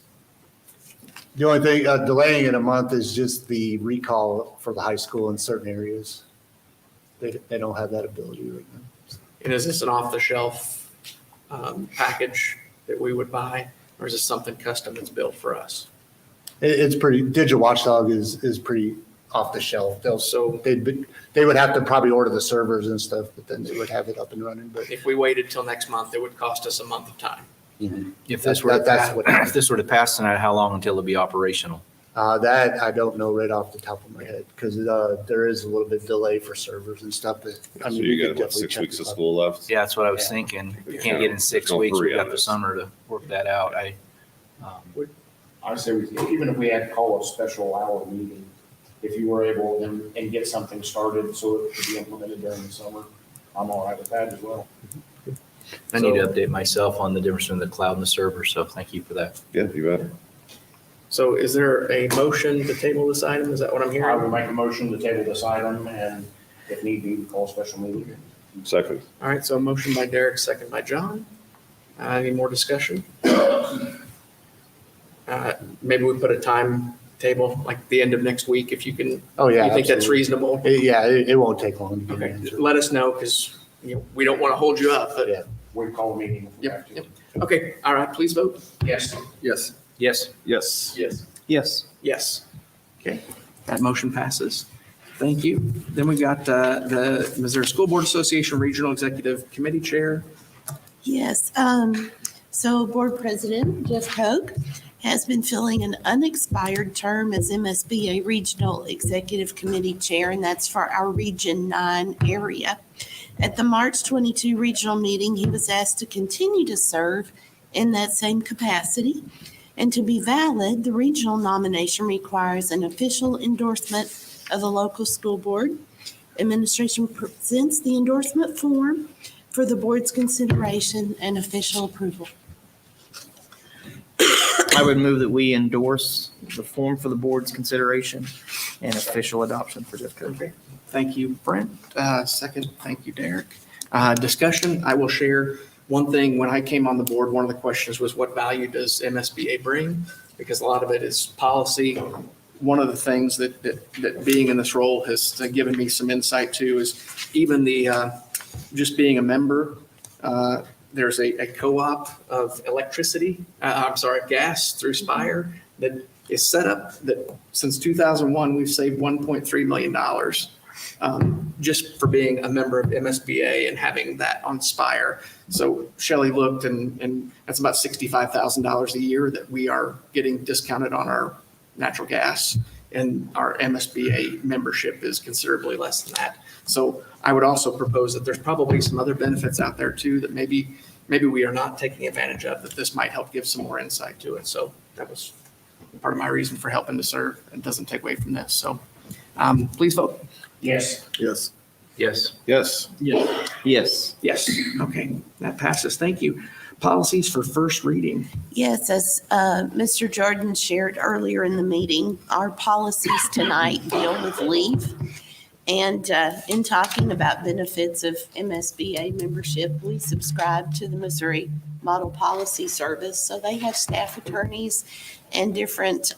The only thing, delaying it a month is just the recall for the high school in certain areas. They don't have that ability right now. And is this an off-the-shelf package that we would buy, or is this something custom that's built for us? It's pretty, Digital Watchdog is pretty off the shelf. They would have to probably order the servers and stuff, but then they would have it up and running, but. If we waited till next month, it would cost us a month of time. If this were to pass tonight, how long until it'll be operational? That I don't know right off the top of my head, because there is a little bit of delay for servers and stuff, but. I So mean, you we got could about definitely 6 check weeks it of out. school left? Yeah, that's what I was thinking. We can't get in 6 No weeks. hurry We've on got the this. summer to work that out. I say even if we had to call a special hour meeting, if you were able and get something started so it could be implemented during the summer, I'm all right with that as well. I need to update myself on the difference between the cloud and the server, so thank you for that. Yeah, you bet. So is there a motion to table this item? Is that what I'm I hearing? would make a motion to table this item and if need be, call a special meeting. Second. All right, so a motion by Derek, second by John. Any more discussion? Maybe we put a timetable, like the end of next week, if you can. Oh, yeah. You think that's absolutely. reasonable? Yeah, it won't take long to get Okay, an answer. let us know, because we don't want to hold you up, but. Yeah. We call a meeting if we have to. Yep. Okay, all right, please vote. Yes. Yes. Yes. Yes. Yes. Yes. Yes. Okay, that motion passes. Thank you. Then we got the Missouri School Board Association Regional Executive Committee Chair. Yes, so Board President Jeff Koch has been filling an unexpired term as MSBA Regional Executive Committee Chair, and that's for our Region 9 area. At the March 22 regional meeting, he was asked to continue to serve in that same capacity. And to be valid, the regional nomination requires an official endorsement of the local school board. Administration presents the endorsement form for the board's consideration and official approval. I would move that we endorse the form for the board's consideration and official adoption for Jeff Koch. Okay. Thank you, Brent. Second, thank you, Derek. Discussion, I will share one thing. When I came on the board, one of the questions was, what value does MSBA bring? Because a lot of it is policy. One of the things that being in this role has given me some insight to is even just being a member. There's a co-op of gas through Spire that is set up that since 2001, we've saved $1.3 million just for being a member of MSBA and having that on Spire. So Shelley looked and that's about $65,000 a year that we are getting discounted on our natural gas, and our MSBA membership is considerably less than that. So I would also propose that there's probably some other benefits out there too that maybe we are not taking advantage of, that this might help give some more insight to it. So that was part of my reason for helping to serve. It doesn't take away from this. So please vote. Yes. Yes. Yes. Yes. Yes. Yes. Okay, that passes. Thank you. Policies for first reading. Yes, as Mr. Jordan shared earlier in the meeting, our policies tonight deal with leave. And in talking about benefits of MSBA membership, we subscribe to the Missouri Model Policy Service. So they have staff attorneys and different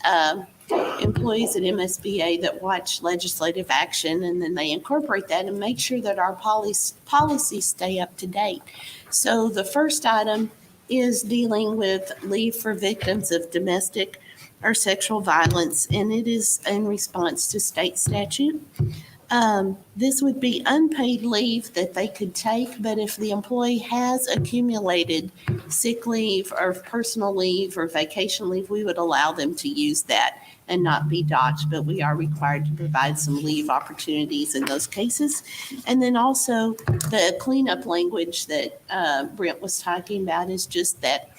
employees at MSBA that watch legislative action, and then they incorporate that and make sure that our policies stay up to date. So the first item is dealing with leave for victims of domestic or sexual violence, and it is in response to state statute. This would be unpaid leave that they could take, but if the employee has accumulated sick leave or personal leave or vacation leave, we would allow them to use that and not be docked, but we are required to provide some leave opportunities in those cases. And then also the cleanup language that Brent was talking about is just that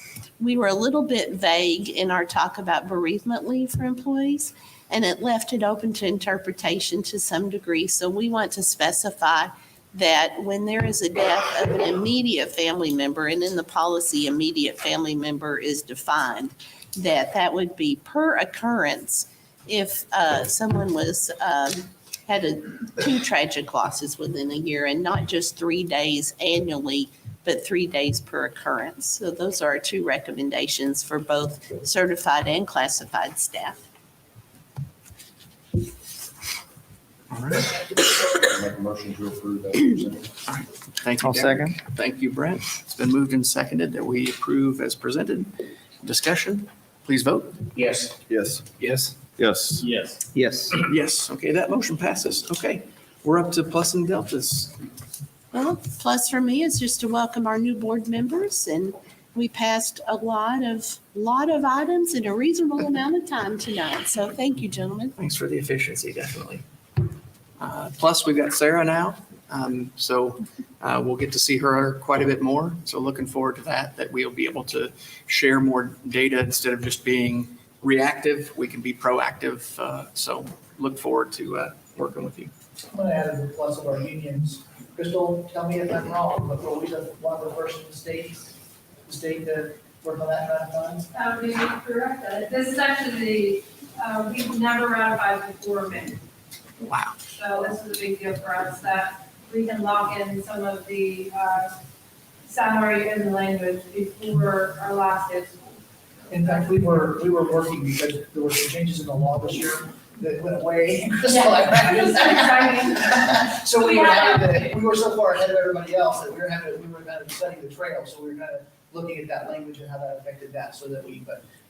we were a little bit vague in our talk about bereavement leave for employees, and it left it open to interpretation to some degree. So we want to specify that when there is a death of an immediate family member, and in the policy, immediate family member is defined, that would be per occurrence if someone was had two tragic losses within a year, and not just 3 days annually, but 3 days per occurrence. So those are our two recommendations for both certified and classified staff. All right. Make a motion to approve that. Presented. All right. Thank you, I'll Derek. second. Thank you, Brent. It's been moved and seconded that we approve as presented. Discussion, please vote. Yes. Yes. Yes. Yes. Yes. Yes. Yes, okay, that motion passes. Okay, we're up to plus and deltas. Well, plus for me is just to welcome our new board members, and we passed a lot of items in a reasonable amount of time tonight. So thank you, gentlemen. Thanks for the efficiency, definitely. Plus, we've got Sarah now, so we'll get to see her quite a bit more. So looking forward to that we'll be able to share more data instead of just being reactive. We can be proactive. So look forward to working with you. I'm going to add a plus of our unions. Crystal, tell me if I'm wrong, but were we one of the first in the state to work on that kind of funds? You are correct. This is actually, we've never ratified before May. Wow. So this is a big deal for us that we can lock in some of the salary and the language before our last day of school. In fact, we were working because there were some changes in the law this year that went away. So we were so far ahead of everybody else that we were kind of studying the trail, so we were kind of looking at that language and how that affected that, so that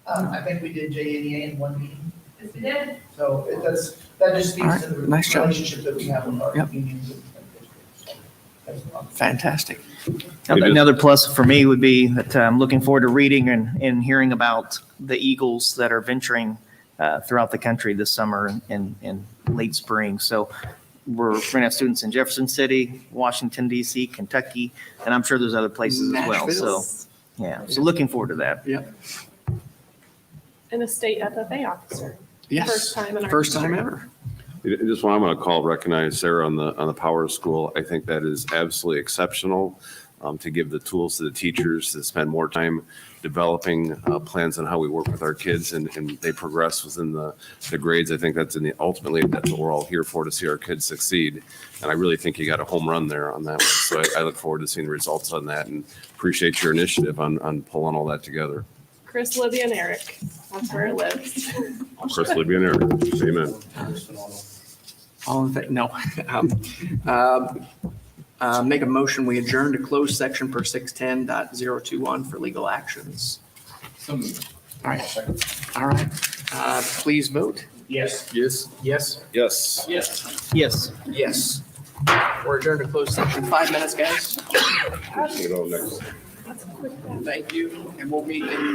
I think we did JETHD in one meeting. Yes, we did. So that just speaks to the Nice job. relationship that we have with our Yep. unions. and Fantastic. Another plus for me would be that I'm looking forward to reading and hearing about the eagles that are venturing throughout the country this summer and late spring. So we're going to have students in Jefferson City, Washington, D.C., Kentucky, and I'm sure there's other places as well. Nashville. So, yeah, so looking forward to that. Yep. And a state FFA officer. Yes. First time in our First time history. ever. Just one I'm going to recognize Sarah on the Power School. I think that is absolutely exceptional to give the tools to the teachers to spend more time developing plans on how we work with our kids and they progress within the grades. I think ultimately that's what we're all here for, to see our kids succeed. And I really think you got a home run there on that one. So I look forward to seeing the results on that and appreciate your initiative on pulling all that together. Chris, Libby, and Eric. That's where it lives. Chris, Libby, and Eric. Amen. All in favor? No. Make a motion, we adjourn to closed section per 610.021 for legal actions. All right. All right. Please vote. Yes. Yes. Yes. Yes. Yes. Yes. Yes. We're adjourned to closed section. 5 minutes, guys. You know, next. Thank you. And we'll meet in